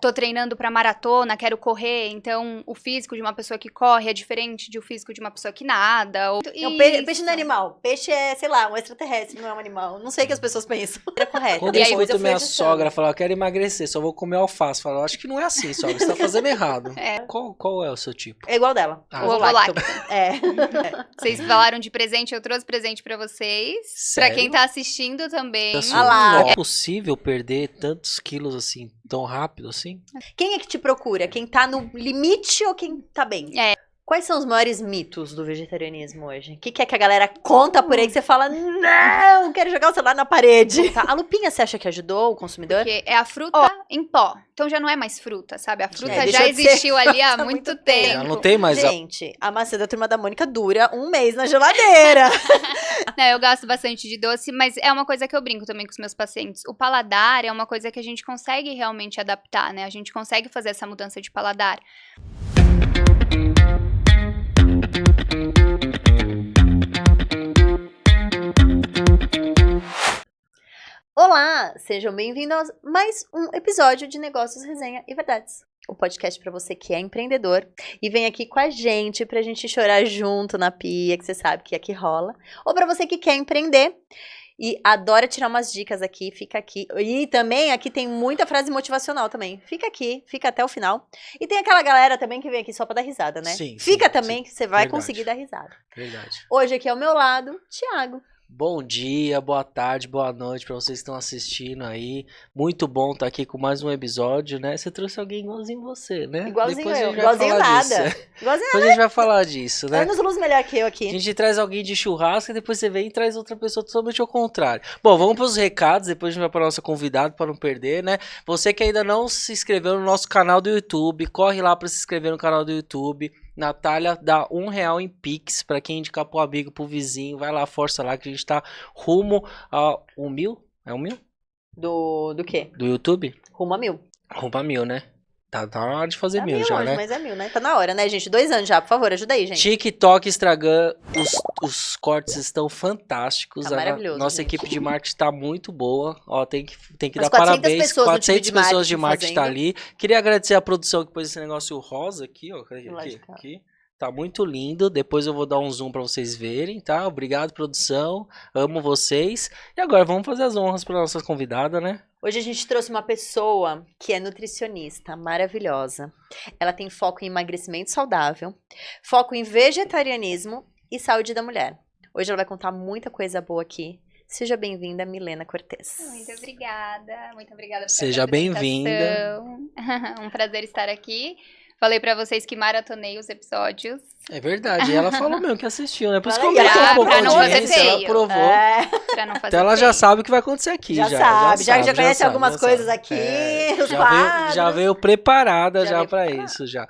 tô treinando pra maratona, quero correr, então o físico de uma pessoa que corre é diferente do físico de uma pessoa que nada. Não, peixe não é animal. Peixe é, sei lá, um extraterrestre, não é um animal. Não sei o que as pessoas pensam. É correto. Quando eu escuto minha sogra falar, eu quero emagrecer, só vou comer alface. Falo, acho que não é assim, sogra, você tá fazendo errado. Qual é o seu tipo? É igual dela. O ovo-lacto. Vocês falaram de presente, eu trouxe presente pra vocês. Sério? Pra quem tá assistindo também. Não é possível perder tantos quilos assim, tão rápido assim? Quem é que te procura? Quem tá no limite ou quem tá bem? Quais são os maiores mitos do vegetarianismo hoje? O que é que a galera conta por aí que você fala, não, quero jogar o celular na parede? A lupinha, você acha que ajudou o consumidor? Porque é a fruta em pó. Então já não é mais fruta, sabe? A fruta já existiu ali há muito tempo. Já não tem mais. Gente, a maçã da Turma da Mônica dura um mês na geladeira. Não, eu gosto bastante de doce, mas é uma coisa que eu brinco também com os meus pacientes. O paladar é uma coisa que a gente consegue realmente adaptar, né? A gente consegue fazer essa mudança de paladar. Olá, sejam bem-vindos a mais um episódio de Negócios, Resenha e Verdades. O podcast para você que é empreendedor e vem aqui com a gente pra gente chorar junto na pia, que você sabe que aqui rola. Ou para você que quer empreender e adora tirar umas dicas aqui, fica aqui. E também aqui tem muita frase motivacional também. Fica aqui, fica até o final. E tem aquela galera também que vem aqui só pra dar risada, né? Sim, fica também que você vai Verdade. conseguir dar risada. Verdade. Hoje aqui ao meu lado, Thiago. Bom dia, boa tarde, boa noite pra vocês que estão assistindo aí. Muito bom estar aqui com mais um episódio, né? Você trouxe alguém igualzinho você, né? Igualzinho Depois eu, a gente vai igualzinho falar nada. disso. Igualzinho Depois a gente vai falar disso, né? anos luz melhor que eu A aqui. gente traz alguém de churrasco e depois você vem e traz outra pessoa totalmente ao contrário. Bom, vamos para os recados, depois a gente vai para nossa convidada para não perder, né? Você que ainda não se inscreveu no nosso canal do YouTube, corre lá para se inscrever no canal do YouTube. Natália dá R$1 em Pix para quem indicar pro amigo, pro vizinho. Vai lá, força lá que a gente tá rumo a 1.000. É 1.000? Do quê? Do YouTube? Rumo a 1.000. Rumo a 1.000, né? Tá na hora de fazer 1.000 1.000 já, longe, né? mas é 1.000, né? Tá na hora, né, gente? 2 anos já, por favor, ajuda aí, gente. TikTok, Instagram, os cortes estão fantásticos. Tá maravilhoso, nossa gente. equipe de marketing tá muito boa. Ó, tem que Umas dar parabéns. pessoas no time 400 de pessoas de marketing marketing tá ali. Queria agradecer a produção que pôs esse negócio rosa aqui, ó. Aqui. Tá muito lindo. Depois eu vou dar um zoom pra vocês verem, tá? Obrigado, produção. Amo vocês. E agora vamos fazer as honras pra nossa convidada, né? Hoje a gente trouxe uma pessoa que é nutricionista, maravilhosa. Ela tem foco em emagrecimento saudável, foco em vegetarianismo e saúde da mulher. Hoje ela vai contar muita coisa boa aqui. Seja bem-vinda, Milena Cortez. Muito obrigada por Seja essa bem-vinda. Um prazer estar aqui. Falei pra vocês que maratonei os episódios. É verdade, ela falou mesmo que assistiu, né? Por isso que Olha aí, aumentou um pouco pra a não fazer audiência, ela feio. provou. Pra não fazer Então ela já feio. sabe o que vai acontecer aqui. Já conhece algumas coisas aqui, os quadros. Já veio preparada Já veio pra preparada. isso já.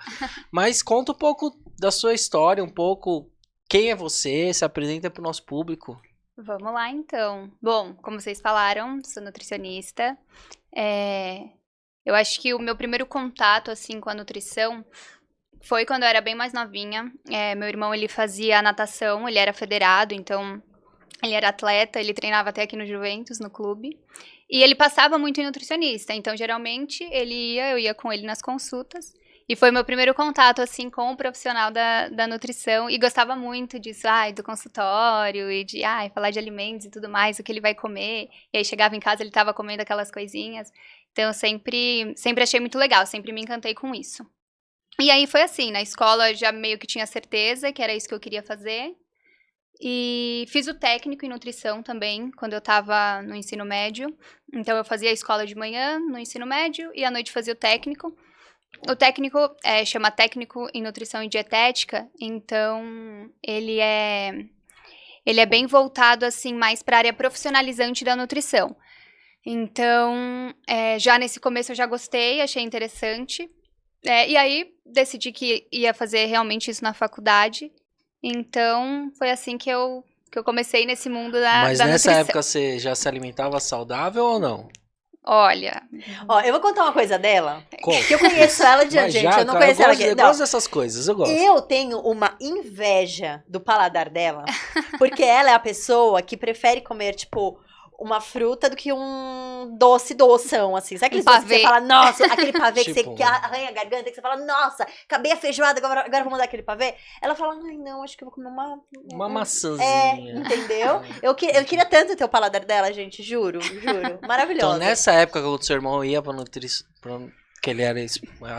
Mas conta um pouco da sua história, um pouco quem é você, se apresenta pro nosso público. Vamos lá, então. Bom, como vocês falaram, sou nutricionista. Eu acho que o meu primeiro contato, assim, com a nutrição foi quando eu era bem mais novinha. Meu irmão, ele fazia natação, ele era federado, então ele era atleta, ele treinava até aqui no Juventus, no clube. E ele passava muito em nutricionista, então geralmente eu ia com ele nas consultas. E foi meu primeiro contato, assim, com o profissional da nutrição. E gostava muito disso, do consultório e de falar de alimentos e tudo mais, o que ele vai comer. E aí chegava em casa, ele estava comendo aquelas coisinhas. Então eu sempre achei muito legal, sempre me encantei com isso. E aí foi assim, na escola eu já meio que tinha certeza que era isso que eu queria fazer. E fiz o técnico em nutrição também, quando eu estava no ensino médio. Então eu fazia a escola de manhã, no ensino médio, e à noite fazia o técnico. O técnico chama técnico em nutrição e dietética, então ele é bem voltado assim mais para a área profissionalizante da nutrição. Então, já nesse começo eu já gostei, achei interessante. E aí decidi que ia fazer realmente isso na faculdade. Então, foi assim que eu comecei nesse mundo da Mas nessa nutrição. época você já se alimentava saudável ou não? Olha, Ó, eu vou contar uma coisa dela. Como? Que eu conheço ela de Mas gente, já, eu não cara, conheço ela aqui. Eu gosto dessas coisas, eu gosto. Eu tenho uma inveja do paladar dela, porque ela é a pessoa que prefere comer, tipo, uma fruta do que um doção, assim. Sabe aqueles Um doces que você pavê. fala, nossa, aquele pavê Tipo, que arranha a garganta, que você fala, nossa, acabei a feijoada, agora vou mudar aquele pavê? Ela fala, ai, não, acho que eu vou comer uma É, maçãzinha. entendeu? Eu queria tanto ter o paladar dela, gente, juro. Maravilhosa. Então, nessa época, quando seu irmão ia pra nutrição, que ele era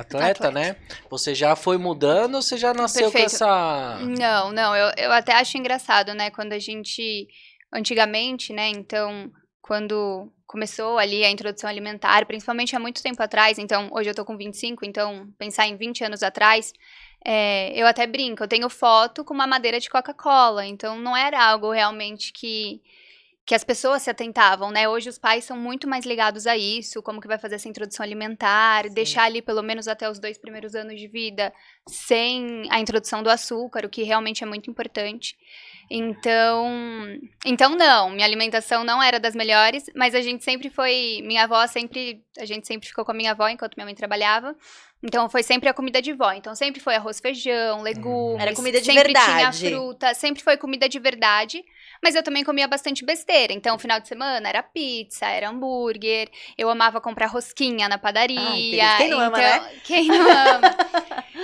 atleta, né? Você já foi mudando ou você já nasceu com Perfeito. essa... Não, eu até acho engraçado, né, quando a gente, antigamente, né, então, quando começou ali a introdução alimentar, principalmente há muito tempo atrás, então, hoje eu tô com 25, então, pensar em 20 anos atrás, eu até brinco, eu tenho foto com uma madeira de Coca-Cola, então não era algo realmente que as pessoas se atentavam, né? Hoje os pais são muito mais ligados a isso, como que vai fazer essa introdução alimentar, deixar ali pelo menos até os 2 primeiros anos de vida sem a introdução do açúcar, o que realmente é muito importante. Então não, minha alimentação não era das melhores, mas a gente sempre foi, a gente sempre ficou com a minha avó enquanto minha mãe trabalhava. Então foi sempre a comida de vó. Então sempre foi arroz, feijão, legumes. Era comida de sempre verdade. tinha fruta, sempre foi comida de verdade. Mas eu também comia bastante besteira. Então, final de semana era pizza, era hambúrguer. Eu amava comprar rosquinha na padaria. Ai, quem não ama, né? Quem não ama?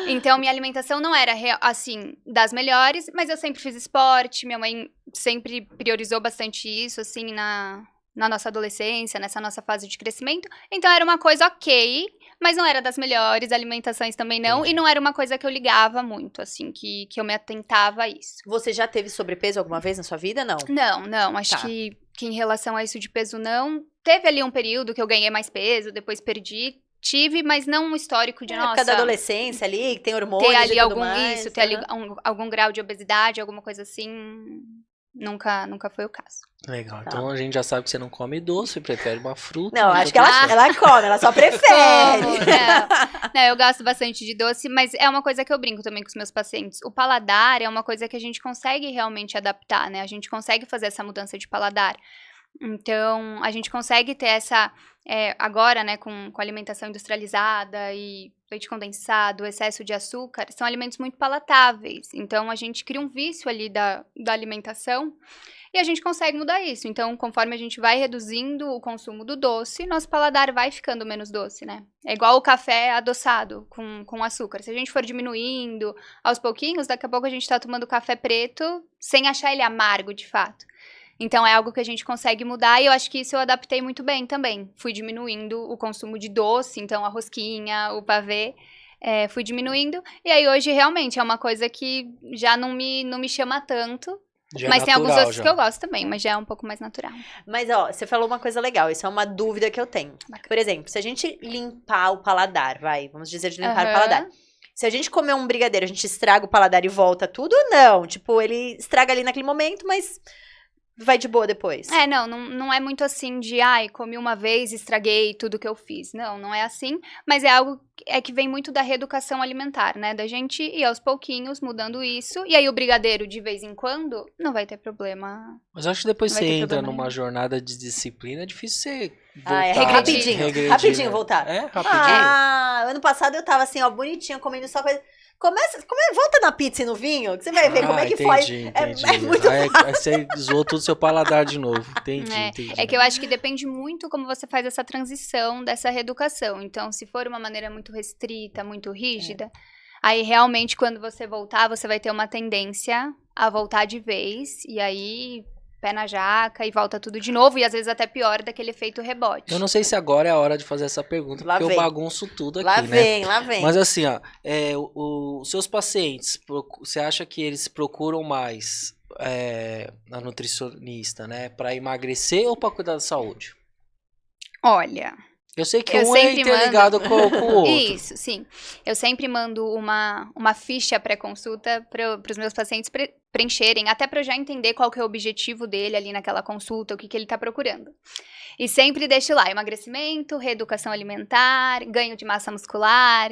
Então, minha alimentação não era, assim, das melhores, mas eu sempre fiz esporte. Minha mãe sempre priorizou bastante isso, assim, na nossa adolescência, nessa nossa fase de crescimento. Então, era uma coisa ok, mas não era das melhores, alimentações também não. Entendi. E não era uma coisa que eu ligava muito, assim, que eu me atentava a isso. Você já teve sobrepeso alguma vez na sua vida, não? Não, acho Tá. que em relação a isso de peso, não. Teve ali um período que eu ganhei mais peso, depois perdi. Tive, mas não um histórico de, Na nossa, época da adolescência ali, que tem hormônios ter ali e tudo algum, mais. ter ali aham. algum grau de obesidade, alguma coisa assim, nunca foi o caso. Legal, Tá. então a gente já sabe que você não come doce, prefere uma fruta. Não, tá acho que tudo ela, certo. ela come, ela só prefere. Como? Não, eu gosto bastante de doce, mas é uma coisa que eu brinco também com os meus pacientes. O paladar é uma coisa que a gente consegue realmente adaptar, né? A gente consegue fazer essa mudança de paladar. Então, a gente consegue ter essa, agora, né, com alimentação industrializada e leite condensado, excesso de açúcar, são alimentos muito palatáveis. Então, a gente cria um vício ali da alimentação e a gente consegue mudar isso. Então, conforme a gente vai reduzindo o consumo do doce, nosso paladar vai ficando menos doce, né? É igual o café adoçado com açúcar. Se a gente for diminuindo aos pouquinhos, daqui a pouco a gente tá tomando café preto sem achar ele amargo, de fato. Então, é algo que a gente consegue mudar e eu acho que isso eu adaptei muito bem também. Fui diminuindo o consumo de doce, então a rosquinha, o pavê, fui diminuindo. E aí, hoje, realmente, é uma coisa que já não me chama tanto. Já é Mas tem alguns natural, doces já. que eu gosto também, mas já é um pouco mais natural. Mas, ó, você falou uma coisa legal, isso é uma dúvida que eu tenho. Bacana. Por exemplo, se a gente limpar o paladar, vamos dizer de limpar o Aham. paladar. Se a gente comer um brigadeiro, a gente estraga o paladar e volta tudo? Não, tipo, ele estraga ali naquele momento, mas vai de boa depois. Não é muito assim de, ai, comi uma vez, estraguei tudo que eu fiz. Não é assim, mas é algo que vem muito da reeducação alimentar, né? Da gente ir aos pouquinhos mudando isso, e aí o brigadeiro, de vez em quando, não vai ter problema. Mas acho que depois Não vai você ter entra problema numa nenhum. jornada de disciplina, é difícil você voltar. Ah, é Regredir. rapidinho voltar. É, rapidinho. Ah, ano passado eu tava assim, ó, bonitinha, comendo só coisa. Volta na pizza e no vinho, que você vai ver como é que entendi, foi. entendi. É muito Aí você zoou tudo seu paladar de novo. Entendi, entendi. É que eu acho que depende muito como você faz essa transição dessa reeducação. Então, se for uma maneira muito restrita, muito rígida, aí realmente quando você voltar, você vai ter uma tendência a voltar de vez. E aí, pé na jaca e volta tudo de novo. E às vezes até pior daquele efeito rebote. Eu não sei se agora é a hora de fazer essa pergunta, Lá porque eu vem. bagunço tudo aqui, Lá né? vem. Mas assim, ó, os seus pacientes, você acha que eles procuram mais a nutricionista, né, para emagrecer ou para cuidar da saúde? Olha, Eu sei que eu um é sempre interligado com o outro. isso, sim. Eu sempre mando uma ficha pré-consulta para os meus pacientes preencherem, até para eu já entender qual que é o objetivo dele ali naquela consulta, o que ele está procurando. E sempre deixo lá, emagrecimento, reeducação alimentar, ganho de massa muscular,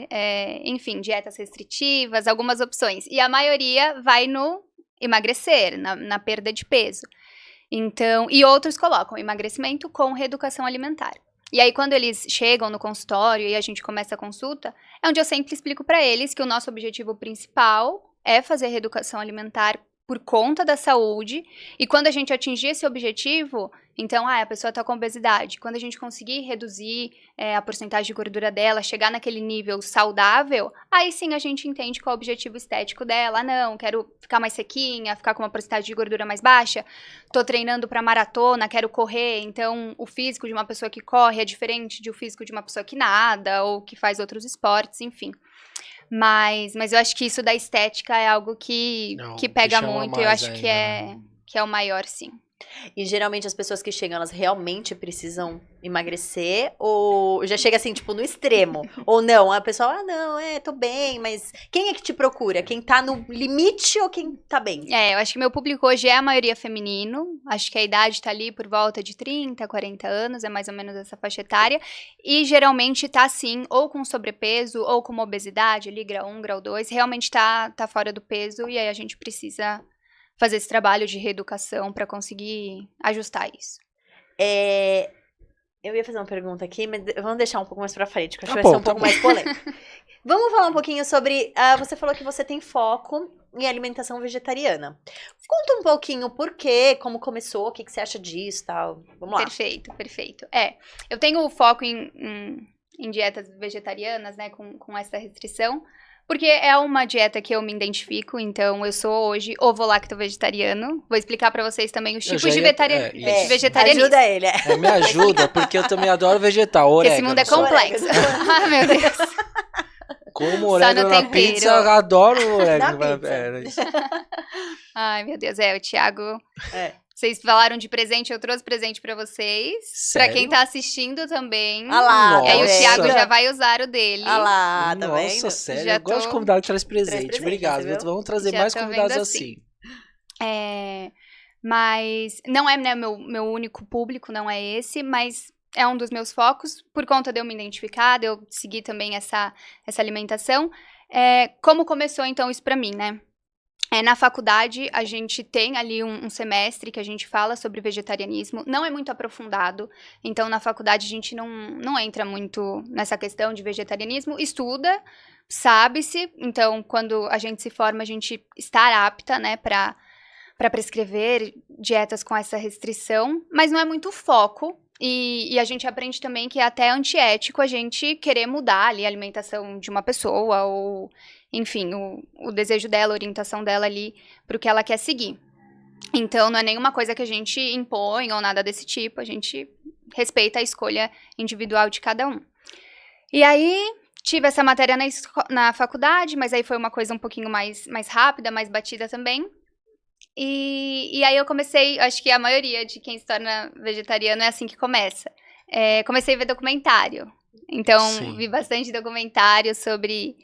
enfim, dietas restritivas, algumas opções. E a maioria vai no emagrecer, na perda de peso. Então, e outros colocam emagrecimento com reeducação alimentar. E aí, quando eles chegam no consultório e a gente começa a consulta, é onde eu sempre explico para eles que o nosso objetivo principal é fazer reeducação alimentar por conta da saúde, e quando a gente atingir esse objetivo, então, a pessoa tá com obesidade, quando a gente conseguir reduzir a porcentagem de gordura dela, chegar naquele nível saudável, aí sim a gente entende qual é o objetivo estético dela. Não, quero ficar mais sequinha, ficar com uma porcentagem de gordura mais baixa, tô treinando pra maratona, quero correr, então o físico de uma pessoa que corre é diferente do físico de uma pessoa que nada, ou que faz outros esportes, enfim. Mas eu acho que isso da estética é algo que pega muito, e eu acho que é o maior, sim. E geralmente as pessoas que chegam, elas realmente precisam emagrecer? Ou já chega assim, tipo, no extremo? Ou não? A pessoa, não, tô bem, mas quem é que te procura? Quem tá no limite ou quem tá bem? Eu acho que meu público hoje é a maioria feminino. Acho que a idade tá ali por volta de 30, 40 anos, é mais ou menos essa faixa etária. E geralmente tá, sim, ou com sobrepeso, ou com uma obesidade, ali, grau 1, grau 2. Realmente tá fora do peso, e aí a gente precisa fazer esse trabalho de reeducação para conseguir ajustar isso. Eu ia fazer uma pergunta aqui, mas vamos deixar um pouco mais pra frente, porque acho que vai ser um pouco mais polêmico. Vamos falar um pouquinho sobre... você falou que você tem foco em alimentação vegetariana. Conta um pouquinho por quê, como começou, o que você acha disso e tal. Vamos lá. Perfeito. Eu tenho foco em dietas vegetarianas, né, com essa restrição, porque é uma dieta que eu me identifico, então eu sou hoje ovo-lacto-vegetariano. Vou explicar pra vocês também os tipos de vegetarianismo. Ajuda ele. Me ajuda, porque eu também adoro vegetal. Orégano, esse mundo é complexo. Ai, meu Deus. Como orégano na pizza, adoro orégano. Ai, meu Deus, o Thiago... Vocês falaram de presente, eu trouxe presente pra vocês. Sério? Pra quem tá assistindo também. Lá, e aí o Thiago já vai usar o dele. Lá, tá vendo? Nossa, sério, eu gosto de convidado que traz presente. Obrigado, vamos trazer mais convidados assim. Mas não é, né, meu único público, não é esse, mas é um dos meus focos, por conta de eu me identificar, de eu seguir também essa alimentação. Como começou, então, isso pra mim, né? Na faculdade, a gente tem ali um semestre que a gente fala sobre vegetarianismo. Não é muito aprofundado, então na faculdade a gente não entra muito nessa questão de vegetarianismo. Estuda, sabe-se, então quando a gente se forma, a gente está apta, né, para prescrever dietas com essa restrição, mas não é muito foco. E a gente aprende também que é até antiético a gente querer mudar ali a alimentação de uma pessoa, ou, enfim, o desejo dela, a orientação dela ali pro que ela quer seguir. Então, não é nenhuma coisa que a gente impõe ou nada desse tipo, a gente respeita a escolha individual de cada um. E aí, tive essa matéria na faculdade, mas aí foi uma coisa um pouquinho mais rápida, mais batida também. E aí eu comecei, acho que a maioria de quem se torna vegetariano é assim que começa. Comecei a ver documentário. Então, vi bastante documentário sobre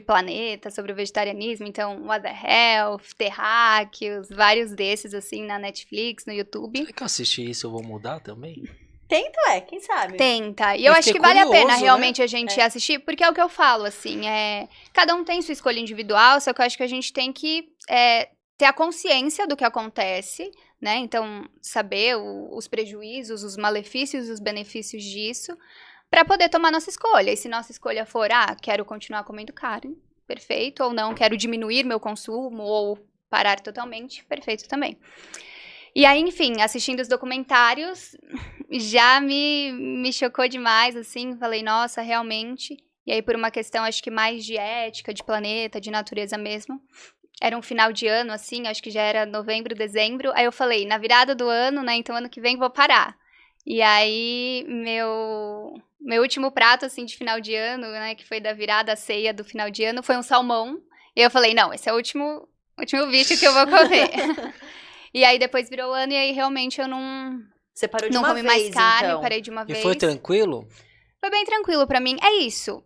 planeta, sobre o vegetarianismo. Então, What the Health, Terráqueos, vários desses, assim, na Netflix, no YouTube. Será que eu assisti isso, eu vou mudar também? Tenta, quem sabe? Tenta. E eu acho que vale a pena realmente, né, a gente assistir, porque é o que eu falo, assim, cada um tem sua escolha individual, só que eu acho que a gente tem que ter a consciência do que acontece, né? Então, saber os prejuízos, os malefícios, os benefícios disso, para poder tomar nossa escolha. E se nossa escolha for, quero continuar comendo carne, perfeito, ou não, quero diminuir meu consumo, ou parar totalmente, perfeito também. E aí, enfim, assistindo os documentários, já me chocou demais, assim, falei, nossa, realmente. E aí, por uma questão, acho que mais de ética, de planeta, de natureza mesmo, era um final de ano, assim, acho que já era novembro, dezembro. Aí eu falei, na virada do ano, né, então ano que vem vou parar. E aí, meu último prato, assim, de final de ano, né, que foi da virada, a ceia do final de ano, foi um salmão. E eu falei, não, esse é o último bicho que eu vou comer. E aí depois virou ano, e aí realmente eu não... Você parou de uma vez, não comi mais carne, então. parei de uma vez. E foi tranquilo? Foi bem tranquilo pra mim. É isso.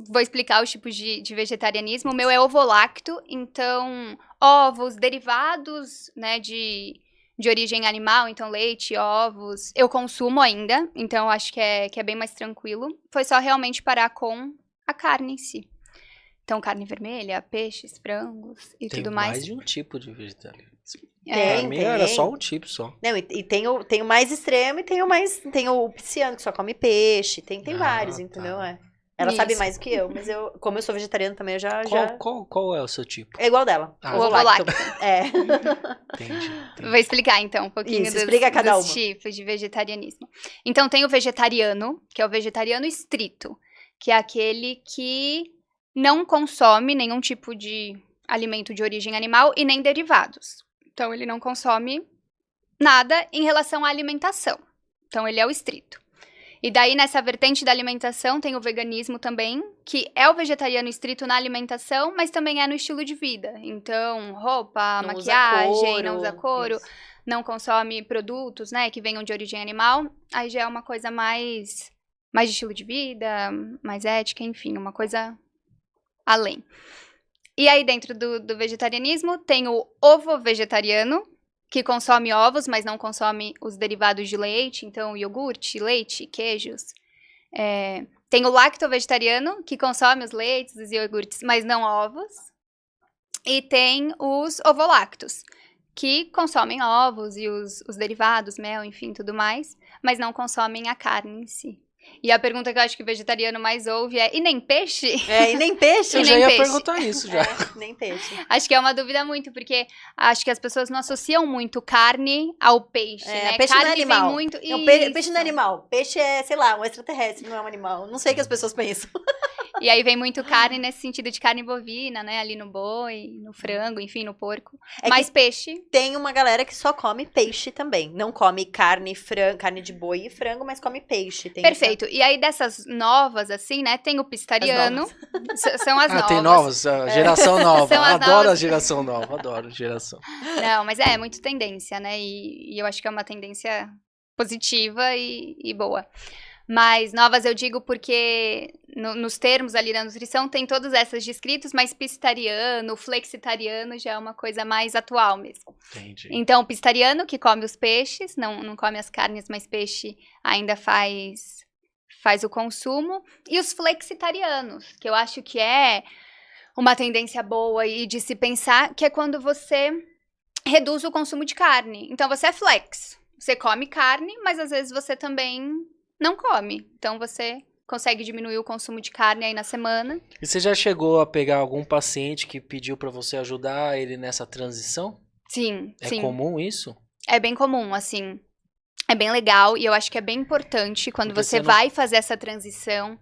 Vou explicar os tipos de vegetarianismo. O meu é ovo-lacto, então ovos, derivados, né, de origem animal, então leite, ovos, eu consumo ainda, então acho que é bem mais tranquilo. Foi só realmente parar com a carne em si. Então carne vermelha, peixes, frangos e tudo mais. Tem mais de um tipo de vegetarianismo. Pra mim era só um tipo só. Não, e tem o mais extremo e tem o pisciano, que só come peixe. Tem vários, entendeu? Ela sabe Isso. mais do que eu, mas como eu sou vegetariana também, eu já... Qual é o seu tipo? É igual dela. Ah, Ovo-lacto. É. Entendi. Vou explicar, então, um pouquinho Isso, explica cada dos uma. tipos de vegetarianismo. Então, tem o vegetariano, que é o vegetariano estrito, que é aquele que não consome nenhum tipo de alimento de origem animal e nem derivados. Então, ele não consome nada em relação à alimentação. Então, ele é o estrito. E daí, nessa vertente da alimentação, tem o veganismo também, que é o vegetariano estrito na alimentação, mas também é no estilo de vida. Então, roupa, Não usa maquiagem, couro, não usa couro, isso. não consome produtos, né, que venham de origem animal. Aí já é uma coisa mais de estilo de vida, mais ética, enfim, uma coisa além. E aí, dentro do vegetarianismo, tem o ovo-vegetariano, que consome ovos, mas não consome os derivados de leite, então iogurte, leite, queijos. Tem o lacto-vegetariano, que consome os leites, os iogurtes, mas não ovos. E tem os ovolactos, que consomem ovos e os derivados, mel, enfim, tudo mais, mas não consomem a carne em si. E a pergunta que eu acho que o vegetariano mais ouve é: e nem peixe? E nem peixe? E Eu já nem ia peixe. perguntar isso já. Nem peixe. Acho que é uma dúvida muito, porque acho que as pessoas não associam muito carne ao peixe, né? Peixe carne não é animal. vem muito... Não, peixe Isso. não é animal. Peixe é, sei lá, um extraterrestre, não é um animal. Não sei o que as pessoas pensam. E aí vem muito carne nesse sentido de carne bovina, né? Ali no boi, no frango, enfim, no porco. Mas peixe... Tem uma galera que só come peixe também. Não come carne de boi e frango, mas come peixe. Tem Perfeito. E aí dessas novas, assim, né? Tem o pistariano. São as novas. Tem novas? Geração nova. São as Adoro novas. a geração nova. Adoro geração. Não, mas é muito tendência, né? E eu acho que é uma tendência positiva e boa. Mas novas eu digo porque nos termos ali da nutrição tem todas essas descritos, mas pistariano, flexitariano já é uma coisa mais atual mesmo. Entendi. Então, o pistariano que come os peixes, não come as carnes, mas peixe ainda faz o consumo. E os flexitarianos, que eu acho que é uma tendência boa e de se pensar, que é quando você reduz o consumo de carne. Então, você é flex. Você come carne, mas às vezes você também não come. Então, você consegue diminuir o consumo de carne aí na semana. E você já chegou a pegar algum paciente que pediu pra você ajudar ele nessa transição? Sim, sim. É comum isso? É bem comum, assim. É bem legal e eu acho que é bem importante quando Porque você você não- vai fazer essa transição.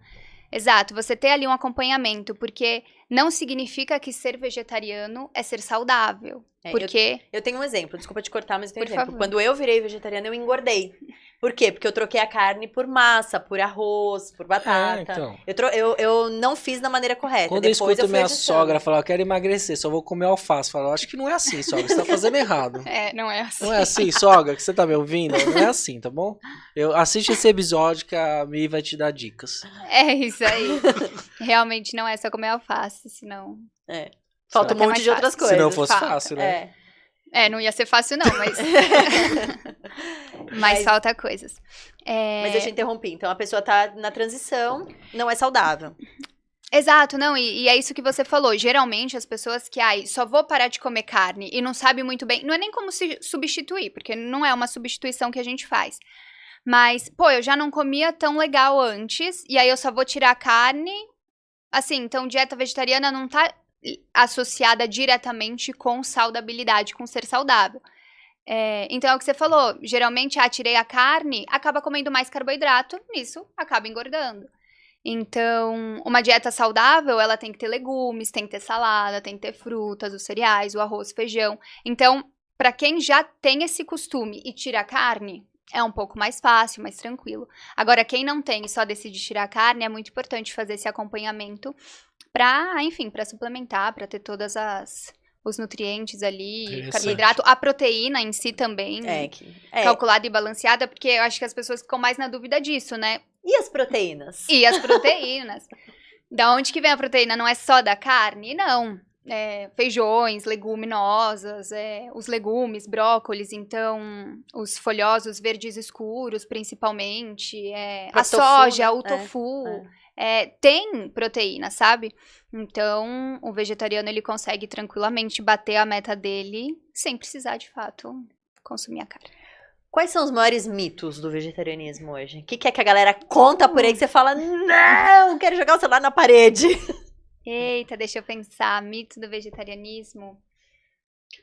Exato, você ter ali um acompanhamento, porque não significa que ser vegetariano é ser saudável. Porque... Eu tenho um exemplo, desculpa te cortar, mas eu tenho um Por exemplo. favor. Quando eu virei vegetariana, eu engordei. Por quê? Porque eu troquei a carne por massa, por arroz, por batata. então. Eu não fiz da maneira correta. Quando eu Depois escuto fui minha ajustando. sogra falar, eu quero emagrecer, só vou comer alface. Eu falo, acho que não é assim, sogra, você tá fazendo errado. não é assim. Não é assim, sogra, que você tá me ouvindo? Não é assim, tá bom? Assiste esse episódio que a Mi vai te dar dicas. É isso aí. Realmente não é só comer alface, senão... Falta um Até monte mais de outras fácil. coisas. Se não fosse falta. fácil, né? Não ia ser fácil não, mas... mas Mas- falta coisas. Mas eu te interrompi. Então a pessoa tá na transição, não é saudável. Exato, não, e é isso que você falou. Geralmente, as pessoas que, só vou parar de comer carne e não sabe muito bem, não é nem como se substituir, porque não é uma substituição que a gente faz. Mas, eu já não comia tão legal antes, e aí eu só vou tirar a carne. Assim, então dieta vegetariana não tá associada diretamente com saudabilidade, com ser saudável. Então é o que você falou, geralmente, tirei a carne, acaba comendo mais carboidrato, nisso acaba engordando. Então, uma dieta saudável, ela tem que ter legumes, tem que ter salada, tem que ter frutas, os cereais, o arroz, feijão. Então, para quem já tem esse costume e tira a carne, é um pouco mais fácil, mais tranquilo. Agora, quem não tem e só decide tirar a carne, é muito importante fazer esse acompanhamento para suplementar, para ter todas os nutrientes ali, Interessante. carboidrato, a proteína em si também, calculada e balanceada, porque eu acho que as pessoas ficam mais na dúvida disso, né? E as proteínas? E as proteínas. Da onde que vem a proteína? Não é só da carne? Não. Feijões, leguminosas, os legumes, brócolis, então, os folhosos verdes escuros, principalmente, a Tofu, soja, né? o tofu, tem proteína, sabe? Então, o vegetariano, ele consegue tranquilamente bater a meta dele sem precisar, de fato, consumir a carne. Quais são os maiores mitos do vegetarianismo hoje? O que é que a galera conta por aí que você fala, não, quero jogar o celular na parede? Eita, deixa eu pensar. Mito do vegetarianismo.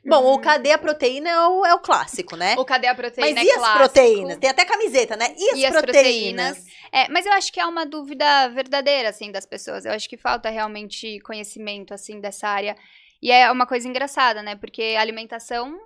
Bom, o cadê a proteína é o clássico, né? O cadê a proteína Mas e é as clássico. proteínas? Tem até camiseta, né? E as proteínas? Mas eu acho que é uma dúvida verdadeira, assim, das pessoas. Eu acho que falta realmente conhecimento, assim, dessa área. E é uma coisa engraçada, né? Porque a alimentação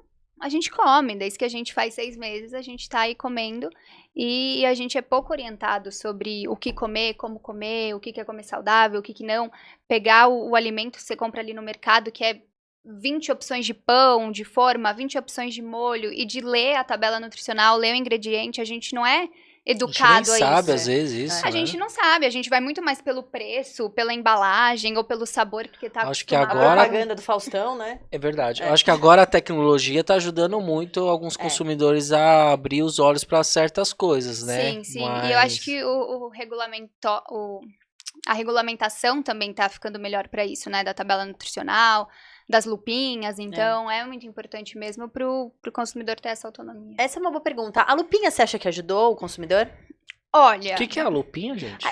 a gente come. Desde que a gente faz 6 meses, a gente tá aí comendo. E a gente é pouco orientado sobre o que comer, como comer, o que é comer saudável, o que não. Pegar o alimento que você compra ali no mercado, que é 20 opções de pão, de forma, 20 opções de molho, e de ler a tabela nutricional, ler o ingrediente, a gente não é educado a gente nem sabe, isso. às vezes, isso, A gente não sabe, a gente vai muito mais pelo preço, pela embalagem ou pelo sabor, porque tá Acho que acostumado. agora- A propaganda do Faustão, né? É verdade. Eu acho que agora a tecnologia tá ajudando muito alguns consumidores a abrir os olhos para certas coisas, né? Sim, sim. E eu acho que a regulamentação também tá ficando melhor para isso, né? Da tabela nutricional, das lupinhas. Então, é muito importante mesmo pro consumidor ter essa autonomia. Essa é uma boa pergunta. A lupinha, você acha que ajudou o consumidor? Olha, O que é a lupinha, gente?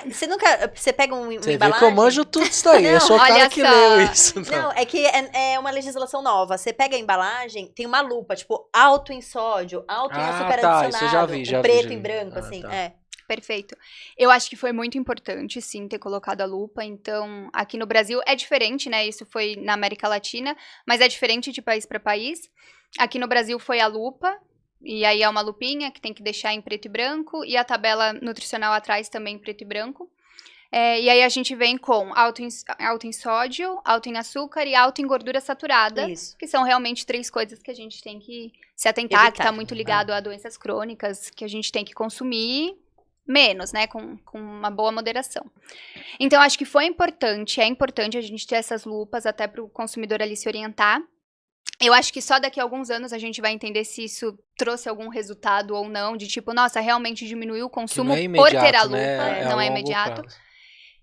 Você pega uma Você vê embalagem... que eu manjo tudo isso daí. Eu Não, sou o cara olha que só. leu isso. Não, é que é uma legislação nova. Você pega a embalagem, tem uma lupa, tipo, alto em sódio, alto em açúcar tá, adicionado. isso eu já vi, o preto já e vi. branco, Ah, assim, tá. perfeito. Eu acho que foi muito importante, sim, ter colocado a lupa. Então, aqui no Brasil é diferente, né? Isso foi na América Latina, mas é diferente de país para país. Aqui no Brasil foi a lupa, e aí é uma lupinha que tem que deixar em preto e branco, e a tabela nutricional atrás também em preto e branco. E aí a gente vem com alto em sódio, alto em açúcar e alto em gordura saturada, Isso. que são realmente 3 coisas que a gente tem que se atentar, que Evitar. tá muito ligado a doenças crônicas, que a gente tem que consumir menos, né, com uma boa moderação. Então, acho que é importante a gente ter essas lupas até para o consumidor ali se orientar. Eu acho que só daqui a alguns anos a gente vai entender se isso trouxe algum resultado ou não, de tipo, nossa, realmente diminuiu o Que consumo não é por ter a imediato, lupa, né? não a é longo imediato. prazo.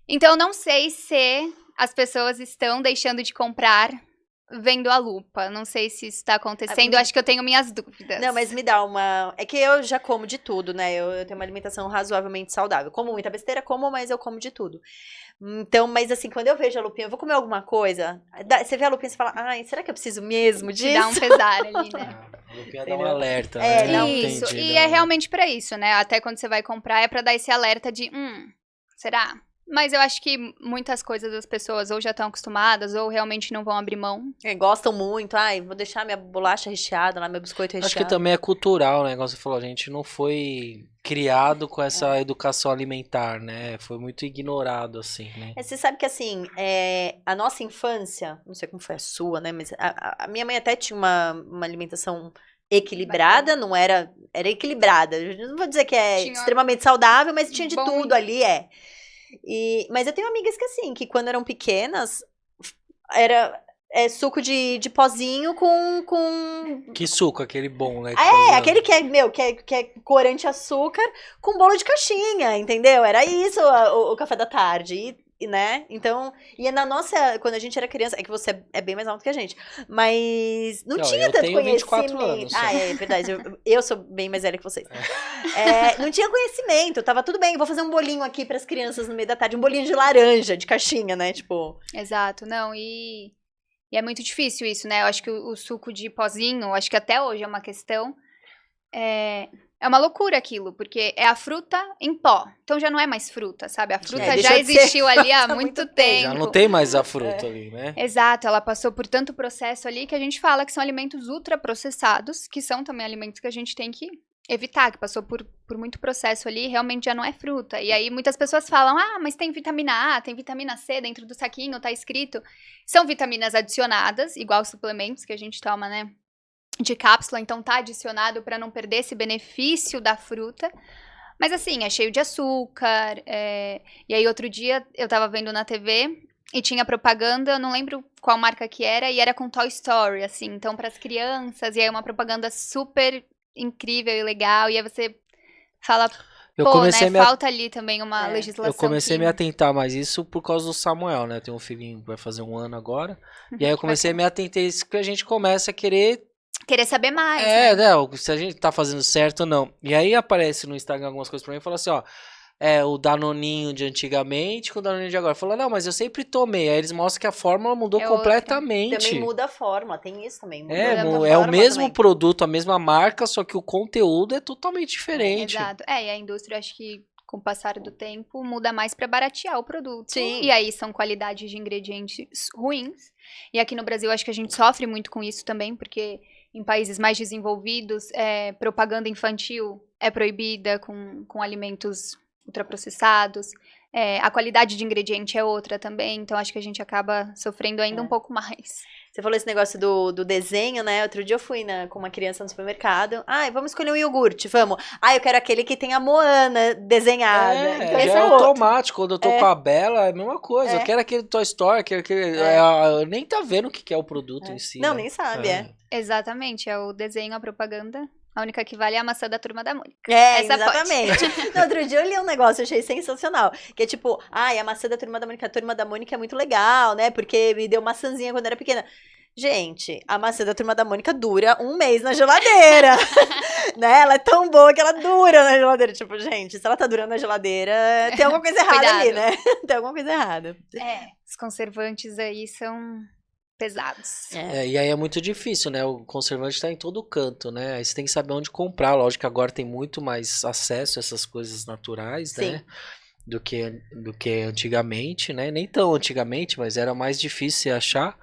Então, não sei se as pessoas estão deixando de comprar vendo a lupa. Não sei se isso tá acontecendo, acho que eu tenho minhas dúvidas. Não, mas me dá uma... É que eu já como de tudo, né? Eu tenho uma alimentação razoavelmente saudável. Como muita besteira, mas eu como de tudo. Então, mas assim, quando eu vejo a lupinha, eu vou comer alguma coisa, você vê a lupinha e fala, ai, será que eu preciso mesmo disso? Te dá um pesar ali, né? A lupinha dá um alerta, É, né? dá um- Isso, Entendi, e dá é um- realmente pra isso, né? Até quando você vai comprar é pra dar esse alerta de, será? Mas eu acho que muitas coisas as pessoas ou já estão acostumadas ou realmente não vão abrir mão. Gostam muito, ai, vou deixar minha bolacha recheada lá, meu biscoito recheado. Acho que também é cultural, né? Igual você falou, a gente não foi criado com essa educação alimentar, né? Foi muito ignorado, assim, né? Você sabe que, assim, a nossa infância, não sei como foi a sua, né? Mas a minha mãe até tinha uma alimentação equilibrada, não era... Era equilibrada. Eu não vou dizer que é Tinha extremamente saudável, mas tinha de bom- tudo ali, mas eu tenho amigas que, assim, que quando eram pequenas, era suco de pozinho com... Que suco, aquele bom, né? Aquele que é corante açúcar com bolo de caixinha, entendeu? Era isso o café da tarde, né? Então, e na nossa, quando a gente era criança, é que você é bem mais alto que a gente, mas não tinha eu tanto tenho 24 conhecimento. anos só. É verdade, eu sou bem mais velha que vocês. Não tinha conhecimento, tava tudo bem, vou fazer um bolinho aqui pras crianças no meio da tarde, um bolinho de laranja, de caixinha, né? Tipo... Exato, não, e é muito difícil isso, né? Eu acho que o suco de pozinho, acho que até hoje é uma questão. É uma loucura aquilo, porque é a fruta em pó. Então já não é mais fruta, sabe? A fruta deixou já de ser existiu ali há fruta há muito muito tempo. Já não tem mais a fruta ali, né? Exato, ela passou por tanto processo ali que a gente fala que são alimentos ultraprocessados, que são também alimentos que a gente tem que evitar, que passou por muito processo ali, realmente já não é fruta. E aí muitas pessoas falam, mas tem vitamina A, tem vitamina C dentro do saquinho, tá escrito. São vitaminas adicionadas, igual suplementos que a gente toma, né? De cápsula, então tá adicionado para não perder esse benefício da fruta. Mas assim, é cheio de açúcar. E aí outro dia eu tava vendo na TV e tinha propaganda, eu não lembro qual marca que era, e era com Toy Story, assim, então pras crianças, e aí uma propaganda super incrível e legal, e aí você fala, Eu pô, comecei né, a me falta ali também uma legislação Eu comecei a que... me atentar mais isso por causa do Samuel, né? Tem um filhinho que vai fazer 1 ano agora. E aí eu comecei a me atentar isso que a gente começa a querer querer saber mais, né? Não, se a gente tá fazendo certo ou não. E aí aparece no Instagram algumas coisas pra mim e fala assim, ó, o Danoninho de antigamente com o Danoninho de agora. Fala, não, mas eu sempre tomei. Aí eles mostram que a fórmula mudou É outra. completamente. Também muda a forma, tem isso também. Muda É, a é o forma mesmo também. produto, a mesma marca, só que o conteúdo é totalmente diferente. Exato. E a indústria, acho que com o passar do tempo, muda mais para baratear o produto. Sim. E aí são qualidades de ingredientes ruins. E aqui no Brasil, acho que a gente sofre muito com isso também, porque em países mais desenvolvidos, propaganda infantil é proibida com alimentos ultraprocessados. A qualidade de ingrediente é outra também, então acho que a gente acaba sofrendo ainda um pouco mais. Você falou esse negócio do desenho, né? Outro dia eu fui com uma criança no supermercado. Vamos escolher um iogurte, vamos. Eu quero aquele que tem a Moana desenhada. Então, Já é automático. Quando eu tô com a Bela, é a mesma coisa. Eu quero aquele Toy Story, quero aquele... nem tá vendo o que é o produto em si. Não, né? nem sabe, Exatamente, é o desenho, a propaganda. A única que vale é a maçã da Turma da Mônica. Essa exatamente. No outro dia eu li um negócio, eu achei sensacional. Que é tipo, a maçã da Turma da Mônica. A Turma da Mônica é muito legal, né? Porque me deu maçãzinha quando eu era pequena. Gente, a maçã da Turma da Mônica dura 1 mês na geladeira. Né? Ela é tão boa que ela dura na geladeira. Tipo, gente, se ela tá durando na geladeira, tem alguma coisa errada ali, né? Tem alguma coisa errada. Os conservantes aí são pesados. E aí é muito difícil, né? O conservante tá em todo canto, né? Aí você tem que saber onde comprar. Lógico que agora tem muito mais acesso a essas coisas naturais, né? Do que antigamente, né? Nem tão antigamente, mas era mais difícil você achar.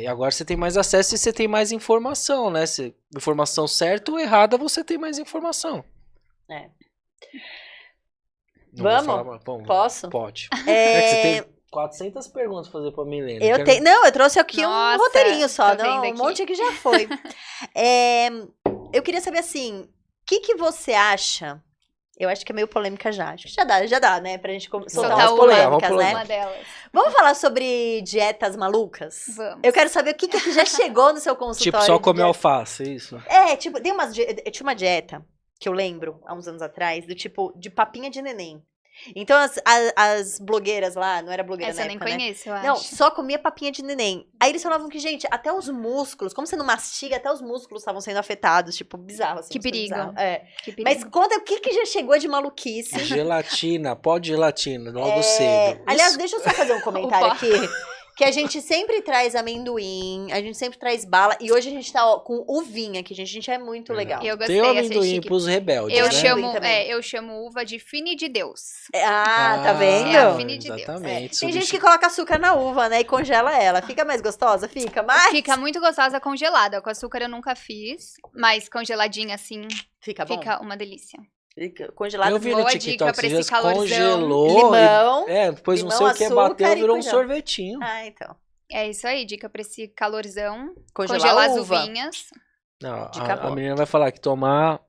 Agora você tem mais acesso e você tem mais informação, né? Informação certa ou errada, você tem mais informação. Vamos? Posso? Pode. Você tem 400 perguntas pra fazer pra Milena. Eu trouxe aqui um roteirinho só, um monte aqui já foi. Eu queria saber assim, o que você acha? Eu acho que é meio polêmica já. Acho que já dá, né? Pra gente soltar umas polêmicas, né? Uma delas. Vamos falar sobre dietas malucas? Vamos. Eu quero saber o que já chegou no seu consultório. Tipo, só comer alface, isso? Tipo, tinha uma dieta que eu lembro, há uns anos atrás, do tipo, de papinha de neném. Então, as blogueiras lá, não era blogueira Essa na época, eu nem né? conheço, eu acho. Não, só comia papinha de neném. Aí eles falavam que, gente, até os músculos, como você não mastiga, até os músculos estavam sendo afetados. Tipo, bizarro, assim. Que perigo. Bizarro. Que perigo. Mas conta o que já chegou de maluquice. Gelatina, pó de gelatina, logo cedo. Aliás, deixa eu só fazer um comentário aqui. Que a gente sempre traz amendoim, a gente sempre traz bala. E hoje a gente tá com uvinha aqui, gente. A gente é muito legal. Eu gostei, tem o achei amendoim chique. pros rebeldes, Eu chamo uva de fine de Deus. Tá vendo? É a fine de Deus. Exatamente. Tem gente que coloca açúcar na uva, né? E congela ela. Fica mais gostosa? Fica mais? Fica muito gostosa congelada. Com açúcar eu nunca fiz, mas congeladinha assim, Fica bom? fica uma delícia. Congelado. Eu vi no Boa TikTok, dica pra esses esse calorzão. congelou. Limão. Depois não limão, sei o que açúcar bateu, e virou um congela. sorvetinho. Então. É isso aí, dica pra esse calorzão. Congelar Congelar as uva. uvinhas. Não, Dica a boa. menina vai falar que tomar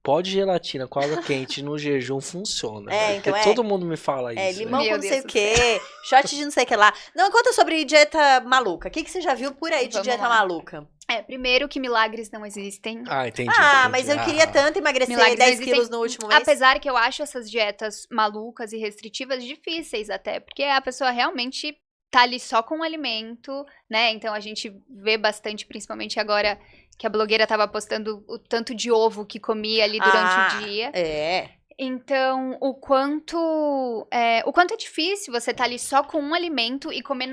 pó de gelatina com água quente no jejum funciona. Então porque todo mundo me fala isso. Limão Meu com não sei Deus o do quê, shot de não sei o que lá. Não, conta sobre dieta maluca. O que você já viu por aí de Vamos dieta lá. maluca? Primeiro que milagres não existem. Entendi. Mas eu queria tanto emagrecer Milagres 10 existem. quilos no último mês. Apesar que eu acho essas dietas malucas e restritivas difíceis até, porque a pessoa realmente tá ali só com o alimento, né? Então a gente vê bastante, principalmente agora que a blogueira tava postando o tanto de ovo que comia ali durante o dia. Então, o quanto é difícil você tá ali só com um alimento e comer